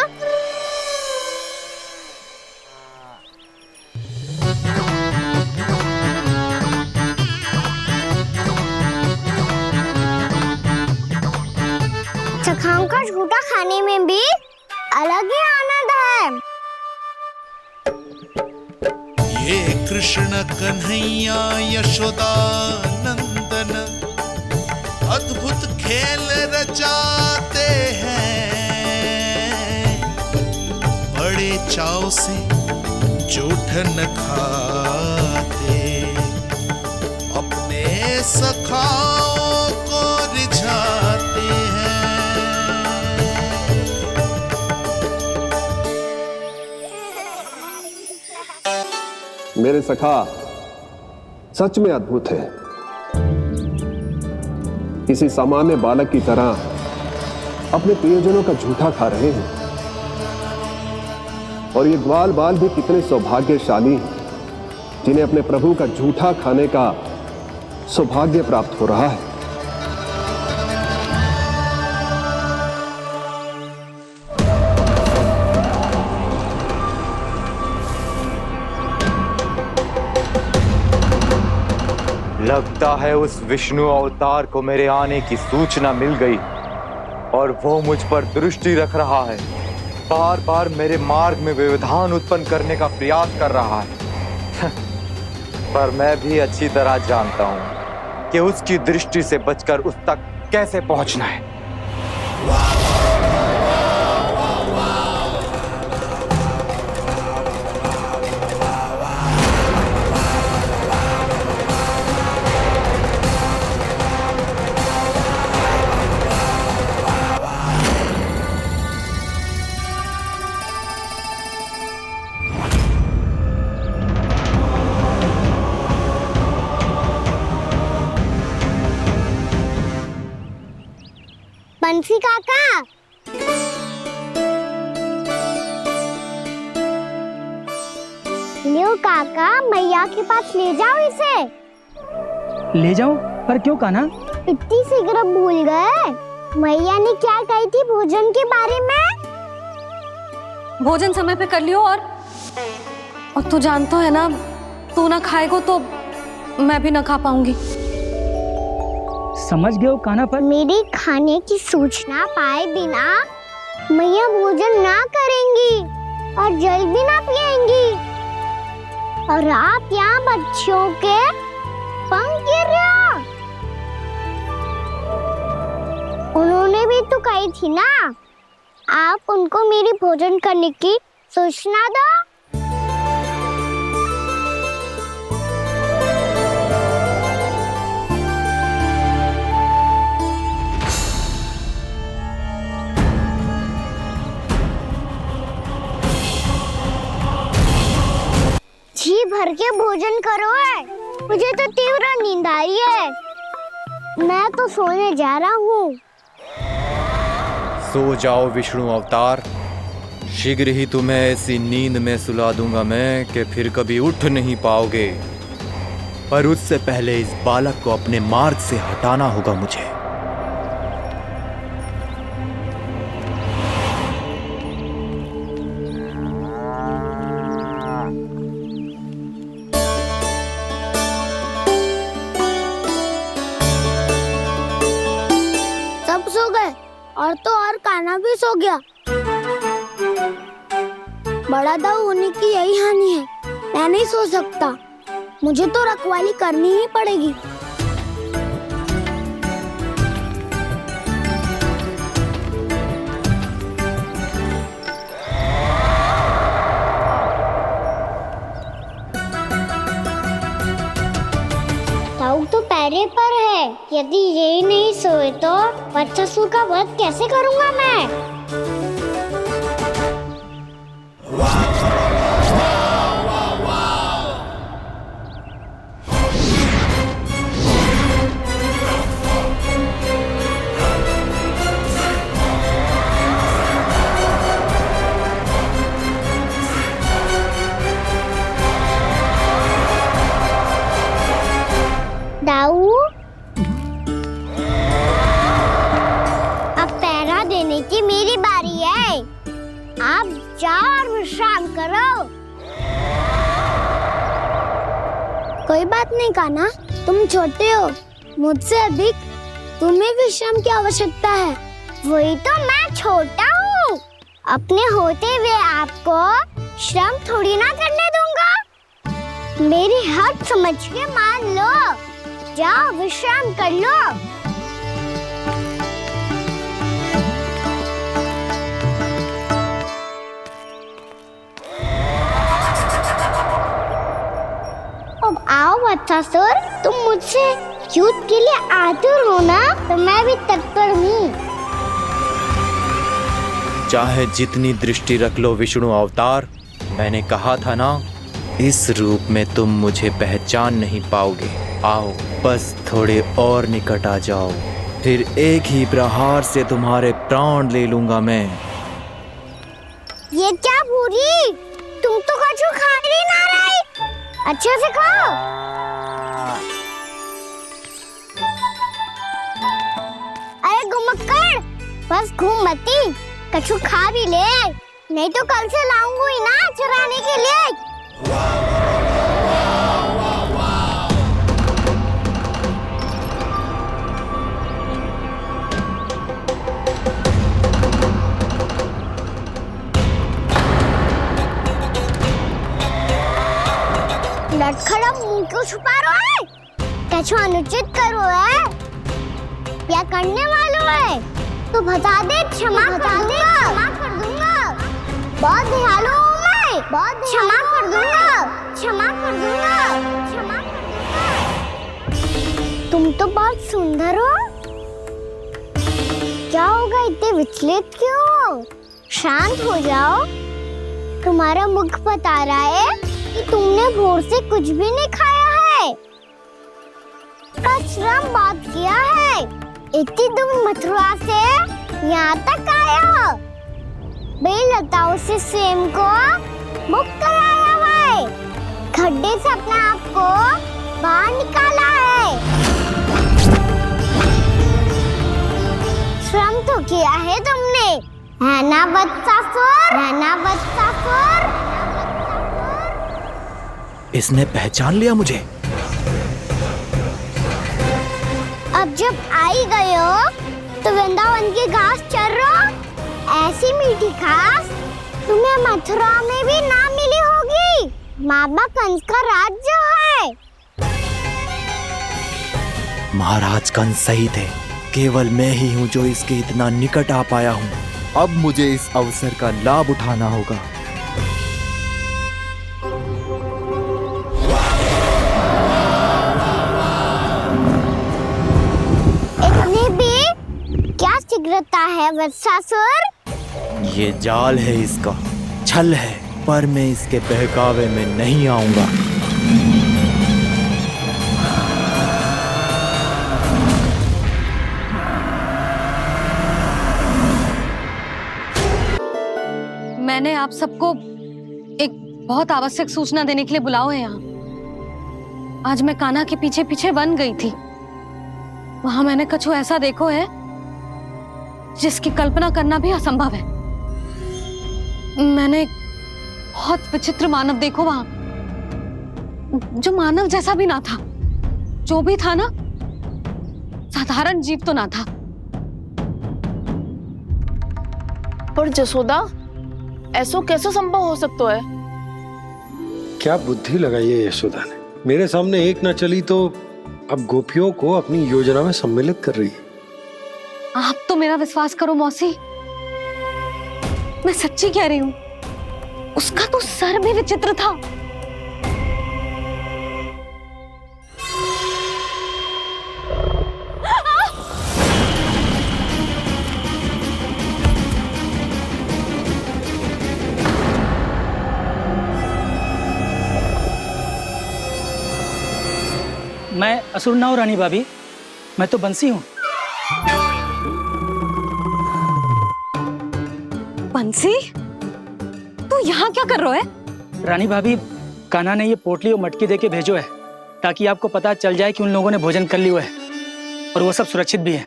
चखाओं का झूठा खाने में भी अलग ही आनंद है। ये कृष्ण कन्हैया यशोदा नंदन अद्भुत खेल रचाते हैं, बड़े चाव से जूठन खाते, अपने सखाओं को रिझाते हैं। मेरे सखा सच में अद्भुत है। किसी सामान्य बालक की तरह अपने प्रियजनों का झूठा खा रहे हैं, और ये ग्वाल बाल भी कितने सौभाग्यशाली हैं जिन्हें अपने प्रभु का झूठा खाने का सौभाग्य प्राप्त हो रहा है। लगता है उस विष्णु अवतार को मेरे आने की सूचना मिल गई और वो मुझ पर दृष्टि रख रहा है। बार बार मेरे मार्ग में व्यवधान उत्पन्न करने का प्रयास कर रहा है। पर मैं भी अच्छी तरह जानता हूं कि उसकी दृष्टि से बचकर उस तक कैसे पहुंचना है। बंसी काका, लियो काका, मैया के पास ले जाओ इसे। ले जाओ? पर क्यों कान्हा? इतनी शीघ्र भूल गए? मैया ने क्या कही थी भोजन के बारे में? भोजन समय पे कर लियो। और तू जानता है ना, तू ना खाएगा तो मैं भी ना खा पाऊंगी। समझ गए हो कान्हा? पर मेरी खाने की सूचना पाए बिना मैया भोजन ना करेंगी और जल भी ना पिएंगी। और आप यहाँ बच्चों के पंख गिर रहे हो। उन्होंने भी तो कही थी ना, आप उनको मेरी भोजन करने की सूचना दो। जी भर के भोजन करो है, मुझे तो तीव्र नींद आ रही है। मैं तो सोने जा रहा हूँ। सो जाओ विष्णु अवतार, शीघ्र ही तुम्हें ऐसी नींद में सुला दूंगा मैं कि फिर कभी उठ नहीं पाओगे। पर उससे पहले इस बालक को अपने मार्ग से हटाना होगा मुझे। सब सो गए और कान्हा भी सो गया। बड़ा दाऊ होने की यही हानि है। मैं नहीं सो सकता, मुझे तो रखवाली करनी ही पड़ेगी। दाऊ तो पैरे पर है। यदि यही नहीं सोए तो बच्चासुर का वध कैसे करूंगा मैं? दाऊ, अब पहरा देने की मेरी बारी है। आप जाओ और विश्राम करो। कोई बात नहीं कान्हा, तुम छोटे हो, मुझसे अधिक तुम्हें विश्राम की आवश्यकता है। वही तो, मैं छोटा हूँ, अपने होते हुए आपको श्रम थोड़ी ना करने दूंगा। मेरी हद समझ के मान लो। जाओ विश्राम कर लो। अब आओ बच्चासुर, तुम मुझसे युद्ध के लिए आतुर हो ना, तो मैं भी तत्पर हूँ। चाहे जितनी दृष्टि रख लो विष्णु अवतार, मैंने कहा था ना, इस रूप में तुम मुझे पहचान नहीं पाओगे। आओ, बस थोड़े और निकट आ जाओ, फिर एक ही प्रहार से तुम्हारे प्राण ले लूंगा मैं। ये क्या भूरी, तुम तो कछु खा ही ना रही। अच्छे से खाओ। अरे गुमक्कड़, बस घूम मती, कछु खा भी ले, नहीं तो कल से लाऊंगी ना चुराने के लिए। लटखड़ा मुंह क्यों छुपा रहा है? कछु अनुचित करो है या करने वालों है तो बता दे, क्षमा कर दूंगा। बहुत दयालु हूँ मैं, बहुत क्षमा कर दूंगा। तुम तो बहुत सुंदर हो। क्या होगा, इतने विचलित क्यों हो? शांत हो जाओ। तुम्हारा मुख बता रहा है कि तुमने भोर से कुछ भी नहीं खाया है, परिश्रम बहुत किया है। इतनी दूर मथुरा से यहाँ तक आए हो? बेलताओं से स्वयं को मुक्त कराया हुआ है, खड्डे से अपने आप को बाहर निकाला है। श्रम तो किया है तुमने, है ना बदसासुर? है ना बदसासुर? इसने पहचान लिया मुझे। अब जब आई गए हो तो वृंदावन की घास चर रहे हो। ऐसी मीठी घास तुम्हें मथुरा में भी ना मिली होगी। बाबा कंस का राज जो है। महाराज कंस सही थे, केवल मैं ही हूँ जो इसके इतना निकट आ पाया हूँ। अब मुझे इस अवसर का लाभ उठाना होगा। इतने भी क्या शीघ्रता है वत्सासुर? ये जाल है इसका, छल है, पर मैं इसके बहकावे में नहीं आऊंगा। मैंने आप सबको एक बहुत आवश्यक सूचना देने के लिए बुलाओ है यहाँ। आज मैं कान्हा के पीछे पीछे वन गई थी। वहां मैंने कछु ऐसा देखो है जिसकी कल्पना करना भी असंभव है। मैंने बहुत विचित्र मानव देखो वहां, जो मानव जैसा भी ना था। जो भी था ना, साधारण जीव तो ना था। पर जसोदा, ऐसो कैसे संभव हो सकता है? क्या बुद्धि लगाई है यशोदा ने। मेरे सामने एक ना चली तो अब गोपियों को अपनी योजना में सम्मिलित कर रही है। आप तो मेरा विश्वास करो मौसी, मैं सच्ची कह रही हूँ। उसका तो सर भी विचित्र था। मैं असुर ना हूँ रानी भाभी, मैं तो बंसी हूँ। बंसी, तू यहाँ क्या कर रहा है? रानी भाभी, कान्हा ने ये पोटली और मटकी देके भेजो है ताकि आपको पता चल जाए कि उन लोगों ने भोजन कर लिया है और वो सब सुरक्षित भी है।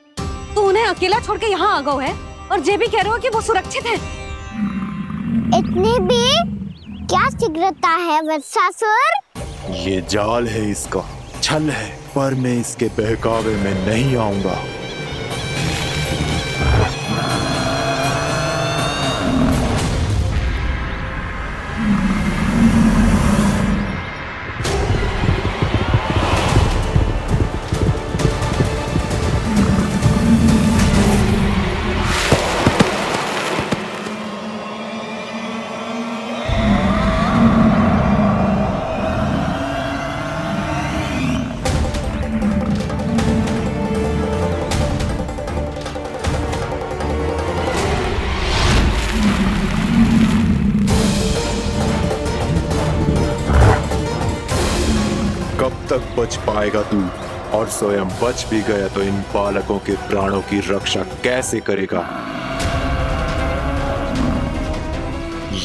तू उन्हें अकेला छोड़ के यहाँ आ गया है और ये भी कह रहे हो कि वो सुरक्षित है। इतने भी क्या शीघ्रता है वत्सासुर? ये जाल है इसका, छल है, पर मैं इसके बहकावे में नहीं आऊंगा। तक बच पाएगा तू, और स्वयं बच भी गया तो इन बालकों के प्राणों की रक्षा कैसे करेगा?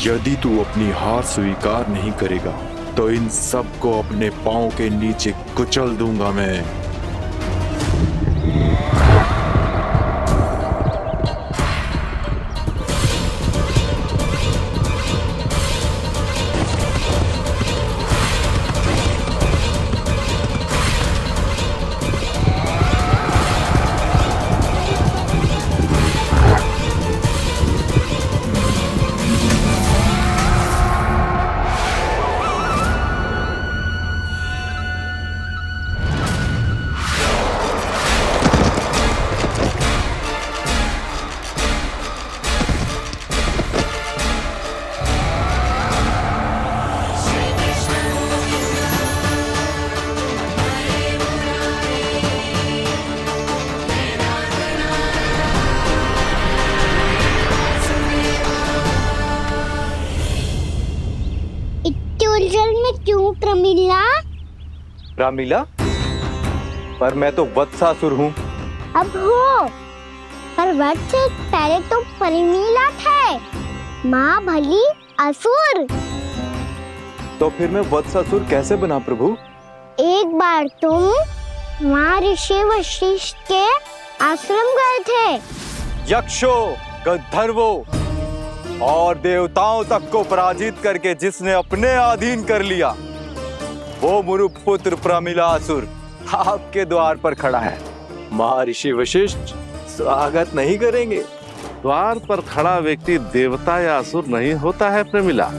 यदि तू अपनी हार स्वीकार नहीं करेगा तो इन सबको अपने पांव के नीचे कुचल दूंगा मैं। क्यों प्रमिला? रामलीला, पर मैं तो वत्सासुर हूँ। अब हो, पर वध से पहले तो परिमीला थे, माँ भली असुर। तो फिर मैं वत्सासुर कैसे बना प्रभु? एक बार तुम वहाँ ऋषि वशिष्ठ के आश्रम गए थे। यक्षो, गंधर्वो और देवताओं तक को पराजित करके जिसने अपने अधीन कर लिया, वो मुरुपुत्र प्रमिलासुर आपके द्वार पर खड़ा है। महर्षि वशिष्ठ स्वागत नहीं करेंगे? द्वार पर खड़ा व्यक्ति देवता या असुर नहीं होता है प्रमिला,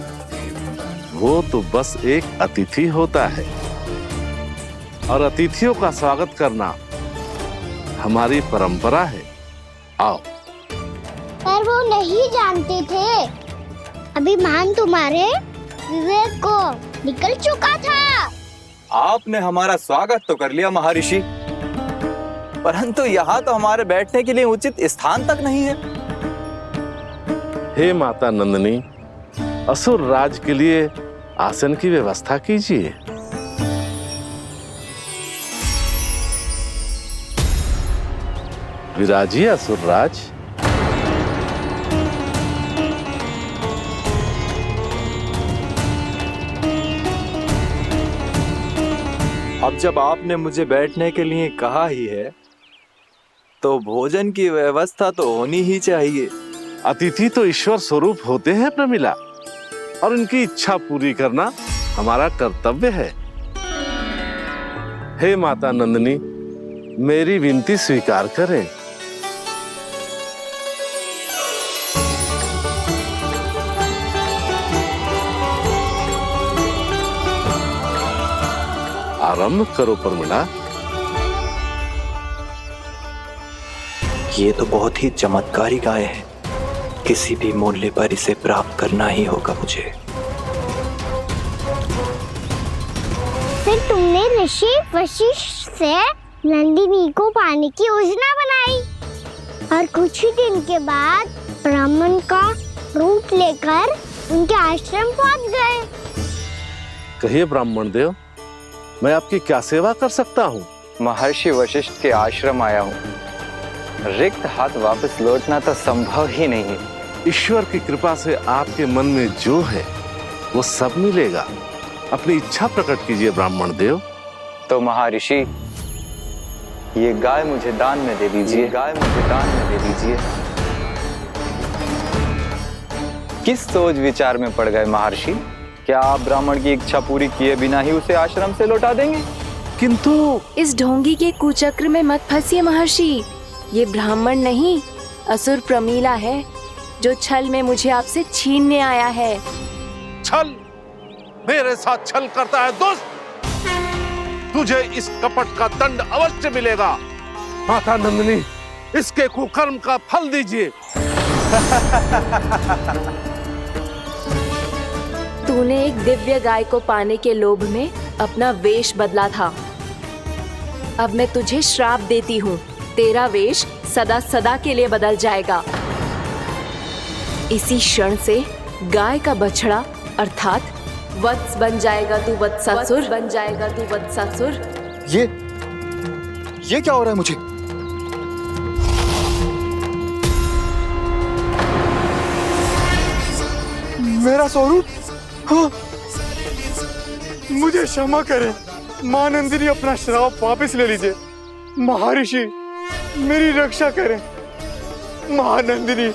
वो तो बस एक अतिथि होता है, और अतिथियों का स्वागत करना हमारी परंपरा है। आओ। पर वो नहीं जानते थे, अभिमान तुम्हारे विवेक को निकल चुका था। आपने हमारा स्वागत तो कर लिया महर्षि, परंतु यहाँ तो हमारे बैठने के लिए उचित स्थान तक नहीं है। हे माता नंदिनी, असुर राज के लिए आसन की व्यवस्था कीजिए। विराजिए असुर राज। अब जब आपने मुझे बैठने के लिए कहा ही है, तो भोजन की व्यवस्था तो होनी ही चाहिए। अतिथि तो ईश्वर स्वरूप होते हैं प्रमिला, और उनकी इच्छा पूरी करना हमारा कर्तव्य है। हे माता नंदिनी, मेरी विनती स्वीकार करें। आरंभ करो प्रमिला। ये तो बहुत ही चमत्कारी गाय है, किसी भी मूल्य पर इसे प्राप्त करना ही होगा मुझे। फिर तुमने ऋषि वशिष्ठ से नंदिनी को पाने की योजना बनाई, और कुछ ही दिन के बाद ब्राह्मण का रूप लेकर उनके आश्रम पहुंच गए। कहिए ब्राह्मण देव, मैं आपकी क्या सेवा कर सकता हूँ? महर्षि वशिष्ठ के आश्रम आया हूँ। रिक्त हाथ वापस लौटना तो संभव ही नहीं है। ईश्वर की कृपा से आपके मन में जो है वो सब मिलेगा। अपनी इच्छा प्रकट कीजिए ब्राह्मण देव। तो महर्षि, ये गाय मुझे दान में दे दीजिए। गाय मुझे दान में दे दीजिए। किस सोच विचार में पड़ गए महर्षि? क्या आप ब्राह्मण की इच्छा पूरी किए बिना ही उसे आश्रम से लौटा देंगे? किंतु इस ढोंगी के कुचक्र में मत फंसिए महर्षि। ये ब्राह्मण नहीं, असुर प्रमीला है, जो छल में मुझे आपसे छीनने आया है। छल? मेरे साथ छल करता है दुष्ट? तुझे इस कपट का दंड अवश्य मिलेगा। माता नंदिनी, इसके कुकर्म का फल दीजिए। तूने एक दिव्य गाय को पाने के लोभ में अपना वेश बदला था। अब मैं तुझे श्राप देती हूँ, तेरा वेश सदा सदा के लिए बदल जाएगा। इसी क्षण से गाय का बछड़ा अर्थात वत्स बन जाएगा तू वत्सासुर। बन जाएगा तू वत्सासुर। ये क्या हो रहा है मुझे? मेरा स्वरूप? हाँ। मुझे क्षमा करें मां नंदिनी, अपना श्राप वापस ले लीजिए। महर्षि, मेरी रक्षा करें। मां नंदिनी,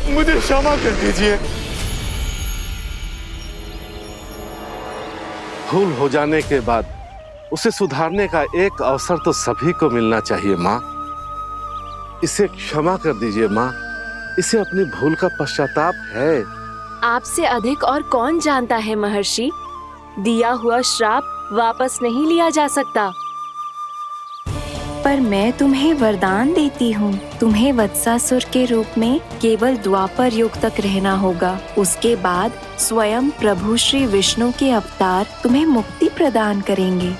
मुझे क्षमा कर दीजिए। भूल हो जाने के बाद उसे सुधारने का एक अवसर तो सभी को मिलना चाहिए माँ। इसे क्षमा कर दीजिए माँ, इसे अपनी भूल का पश्चाताप है। आपसे अधिक और कौन जानता है महर्षि, दिया हुआ श्राप वापस नहीं लिया जा सकता। पर मैं तुम्हें वरदान देती हूँ, तुम्हें वत्सासुर के रूप में केवल द्वापर युग तक रहना होगा। उसके बाद स्वयं प्रभु श्री विष्णु के अवतार तुम्हें मुक्ति प्रदान करेंगे।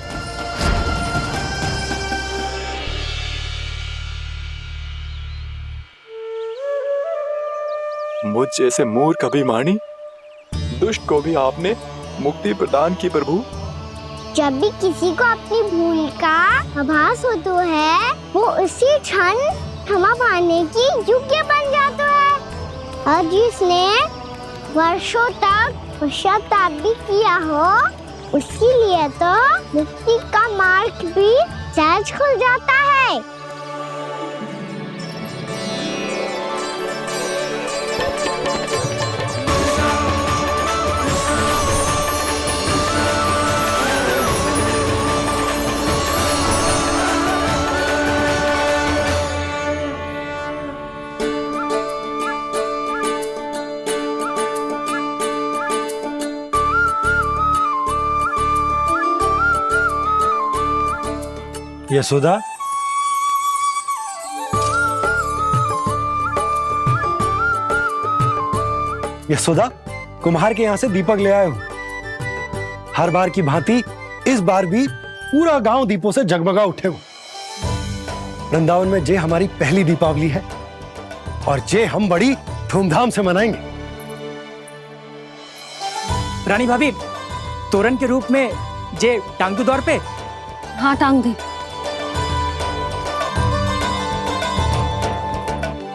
मुझ जैसे मूर्ख अभिमानी दुष्ट को भी आपने मुक्ति प्रदान की प्रभु। जब भी किसी को अपनी भूल का आभास होता है, वो उसी क्षण थमा पाने की योग्य बन जाता है। और जिसने वर्षों तक पश्चाताप भी किया हो, उसके लिए तो मुक्ति का मार्ग भी सहज खुल जाता है। यशोदा, यशोदा, कुम्हार के यहाँ से दीपक ले आए हूं। हर बार की भांति इस बार भी पूरा गांव दीपों से जगमगा उठे हो। वृंदावन में जे हमारी पहली दीपावली है और जे हम बड़ी धूमधाम से मनाएंगे। रानी भाभी, तोरण के रूप में जे टांग दो द्वार पे। हाँ, टांग दे।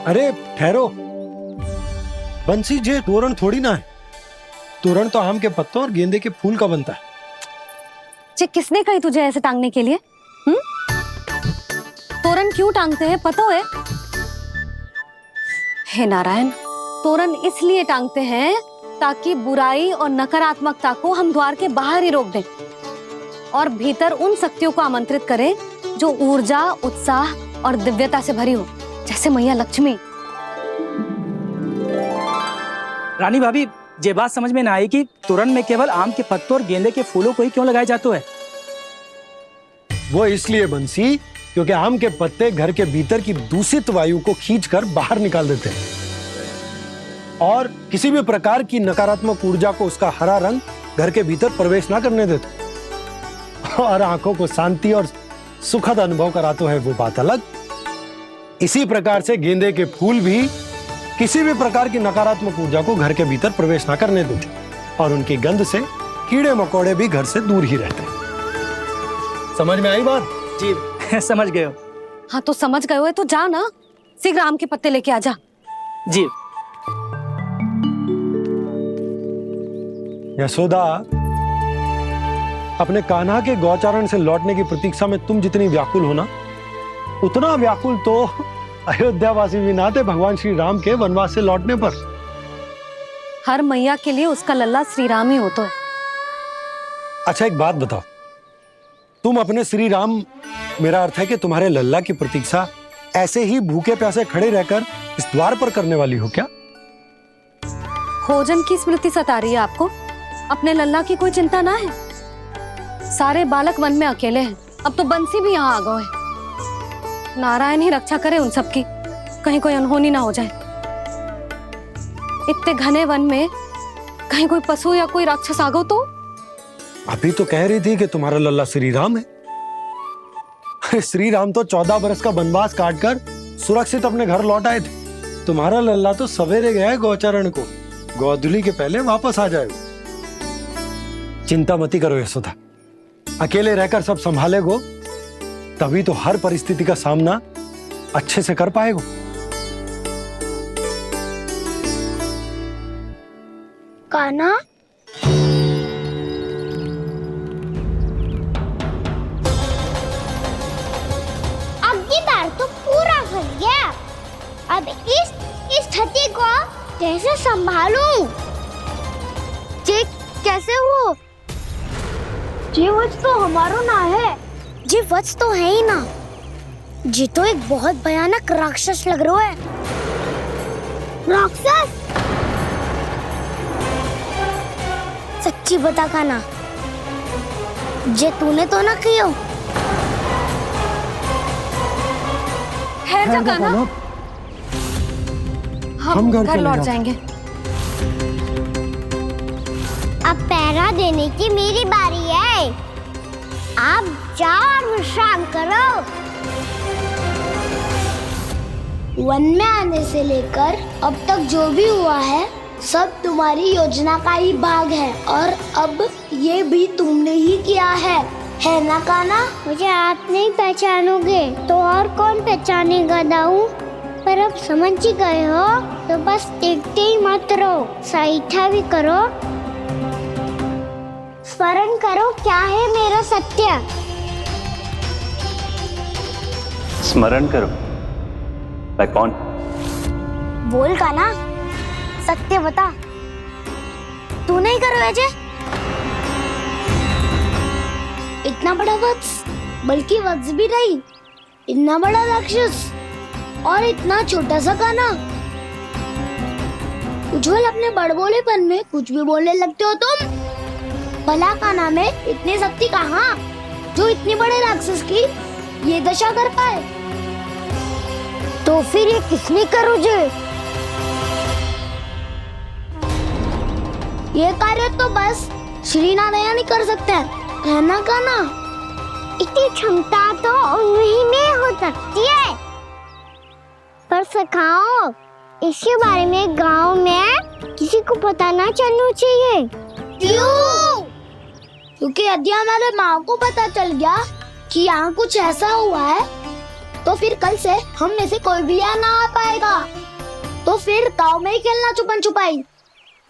अरे ठहरो, बंसी, जे तोरण थोड़ी ना है। तोरण तो आम के पत्तों और गेंदे के फूल का बनता है। जे किसने कही तुझे ऐसे टांगने के लिए? तोरण क्यों टांगते हैं पता है? हे नारायण, तोरण इसलिए टांगते हैं ताकि बुराई और नकारात्मकता को हम द्वार के बाहर ही रोक दें और भीतर उन शक्तियों को आमंत्रित करें जो ऊर्जा, उत्साह और दिव्यता से भरी हो, जैसे मैया लक्ष्मी। रानी भाभी, ये बात समझ में ना आई कि तोरण में केवल आम के पत्तों और गेंदे के फूलों को ही क्यों लगाए जाते हैं? वो इसलिए बंसी, क्योंकि आम के पत्ते घर के भीतर की दूषित वायु को खींचकर बाहर निकाल देते हैं और किसी भी प्रकार की नकारात्मक ऊर्जा को उसका हरा रंग घर के भीतर प्रवेश ना करने देते और आंखों को शांति और सुखद अनुभव कराते हैं, वो बात अलग। इसी प्रकार से गेंदे के फूल भी किसी भी प्रकार की नकारात्मक ऊर्जा को घर के भीतर प्रवेश ना करने देते और उनकी गंध से कीड़े मकोड़े भी घर से दूर ही रहते हैं। समझ में आई बात? जी, समझ गए हो। हाँ, तो समझ गए हो तो जा ना, शीघ्र आम के पत्ते लेके आ जा। जी। यशोदा, अपने कान्हा के गौचारण से लौटने की प्रतीक्षा में तुम जितनी व्याकुल हो ना, उतना व्याकुल तो अयोध्यावासी भी ना थे भगवान श्री राम के वनवास से लौटने पर। हर मैया के लिए उसका लल्ला श्री राम ही होता है। अच्छा, एक बात बताओ, तुम अपने श्री राम, मेरा अर्थ है कि तुम्हारे लल्ला की प्रतीक्षा ऐसे ही भूखे प्यासे खड़े रहकर इस द्वार पर करने वाली हो क्या? भोजन की स्मृति सता रही है आपको? अपने लल्ला की कोई चिंता ना है। सारे बालक वन में अकेले हैं, अब तो बंसी भी यहाँ आ गए हैं। नारायण ही रक्षा करे उन सबकी, कहीं कोई अनहोनी ना हो जाए। इतने घने वन में कहीं कोई पशु या कोई राक्षस आ गो तो? अभी तो कह रही थी कि तुम्हारा लल्ला श्री राम है। श्री राम तो 14 बरस का वनवास काटकर सुरक्षित अपने घर लौट आए थे। तुम्हारा लल्ला तो सवेरे गया है गौचरण को, गोधूली के पहले वापस आ जाएगा। चिंता मती करो यशोदा, अकेले रहकर सब संभालेगो तभी तो हर परिस्थिति का सामना अच्छे से कर पाएगो। कान्हा, अब की बार तो पूरा फंस गया। अब इस स्थिति को कैसे संभालूं? जे कैसे हो? जे वच तो हमारो ना है। जे वच तो है ही ना। जी तो एक बहुत भयानक राक्षस लग रहा है। राक्षस? सच्ची बता कान्हा, जे तूने तो ना कियो? है जा कान्हा, हम घर लौट जाएंगे। अब पहरा देने की मेरी बारी है। आप जाओ और विश्राम करो। वन में आने से लेकर अब तक जो भी हुआ है सब तुम्हारी योजना का ही भाग है और अब ये भी तुमने ही किया है ना कान्हा? मुझे आप नहीं पहचानोगे तो और कौन पहचानेगा दाऊ? पर अब समझ ही गए हो तो बस देखते ही मत रहो, सईठा भी करो, स्मरण करो क्या है मेरा सत्य। स्मरण करो? मैं कौन? बोल का ना, सत्य बता। तू नहीं करो अजय? इतना बड़ा वत्स, बल्कि वत्स भी नहीं, इतना बड़ा राक्षस और इतना छोटा सा काना। उज्जवल अपने बड़बोलेपन में कुछ भी बोलने लगते हो तुम। भला काना में इतनी शक्ति कहाँ जो इतने बड़े राक्षस की ये दशा कर पाए? तो फिर ये किसने करो जे? ये कार्य तो बस श्री नारायण ही कर सकते हैं, है ना काना? इतनी क्षमता तो उन्हीं में हो सकती है, पर सखाओ इसके बारे में गांव में किसी को पता ना चलना चाहिए। क्यों? क्योंकि यदि हमारे माँ को पता चल गया कि यहाँ कुछ ऐसा हुआ है तो फिर कल से हम में से कोई भी यहाँ ना आ पाएगा। तो फिर गांव में ही खेलना छुपन छुपाई।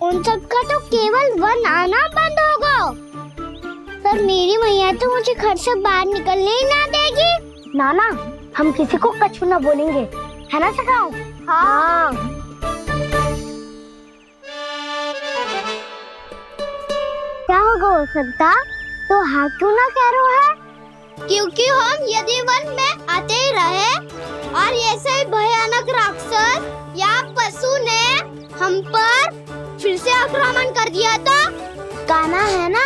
उन सबका तो केवल वन आना बंद होगा, पर मेरी मैया तो मुझे घर से बाहर निकलने ही ना देगी। नाना, हम किसी को कछु ना बोलेंगे, है ना सखाओ? हाँ। क्या होगा हो सकता? तो हाँ क्यों ना कह रहा है? क्योंकि हम यदि वन में आते ही रहे और ऐसे भयानक राक्षस या पशु ने हम पर फिर से आक्रमण कर दिया तो काना, है ना?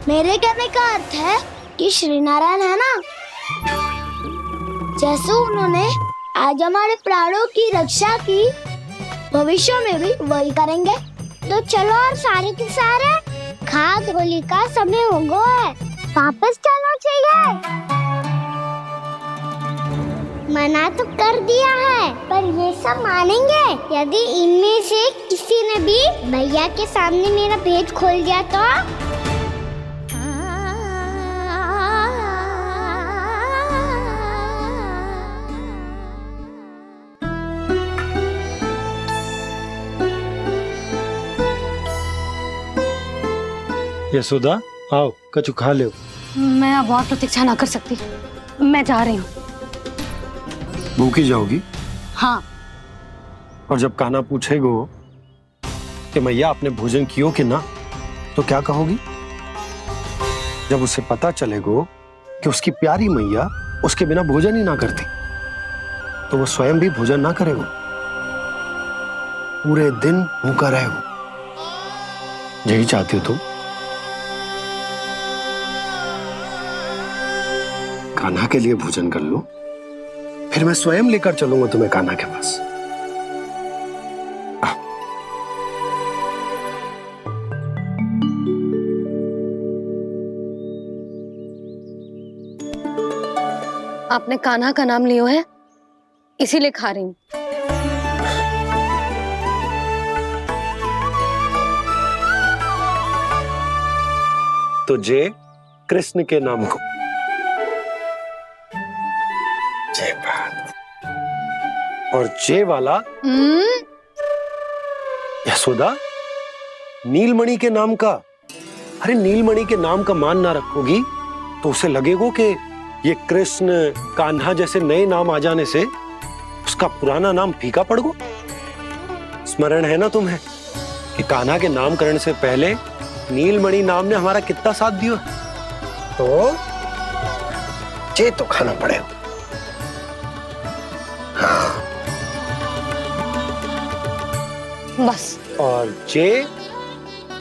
मेरे कहने का अर्थ है कि श्री नारायण है ना, जैसे उन्होंने आज हमारे प्राणों की रक्षा की, भविष्य में भी वही करेंगे। तो चलो और सारे के सारे खाद होली का समय हो गया है, वापस चलना चाहिए। मना तो कर दिया है, पर ये सब मानेंगे यदि इनमें से किसी ने भी भैया के सामने मेरा भेद खोल दिया तो? यशोदा, आओ कछु खा लो। मैं अब और प्रतीक्षा ना कर सकती, मैं जा रही हूँ। भूखी जाओगी? हाँ। और जब कान्हा पूछेगो कि मैया आपने भोजन कियो कि ना, तो क्या कहोगी? जब उसे पता चलेगो कि उसकी प्यारी मैया उसके बिना भोजन ही ना करती, तो वो स्वयं भी भोजन ना करेगो, पूरे दिन भूखा रहेगो। यही चाहती हो तुम? कान्हा के लिए भोजन कर लो, फिर मैं स्वयं लेकर चलूंगा तुम्हें कान्हा के पास। आपने कान्हा का नाम लियो है, इसीलिए खा रही हूँ। तो जय कृष्ण के नाम को। जय बात। और जय वाला यशोदा, नीलमणि के नाम का। अरे नीलमणि के नाम का मान ना रखोगी तो उसे लगेगा कि ये कृष्ण कान्हा जैसे नए नाम आ जाने से उसका पुराना नाम फीका पड़ गो। स्मरण है ना तुम्हें कि कान्हा के नामकरण से पहले नीलमणि नाम ने हमारा कितना साथ दिया? तो जे तो खाना पड़ेगा। हाँ। बस। और जे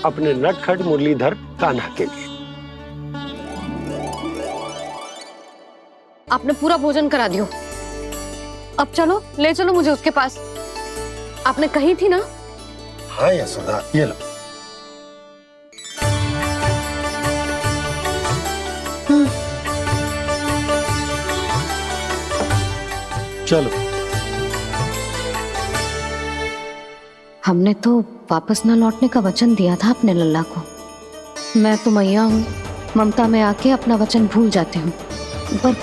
अपने नटखट मुरलीधर कान्हा के लिए। आपने पूरा भोजन करा दियो, अब चलो, ले चलो मुझे उसके पास। आपने कही थी ना? हाँ यशोदा, ये लो। चलो। हमने तो वापस न लौटने का वचन दिया था अपने लल्ला को। मैं तो मैया हूँ, ममता में आके अपना वचन भूल जाती हूँ, पर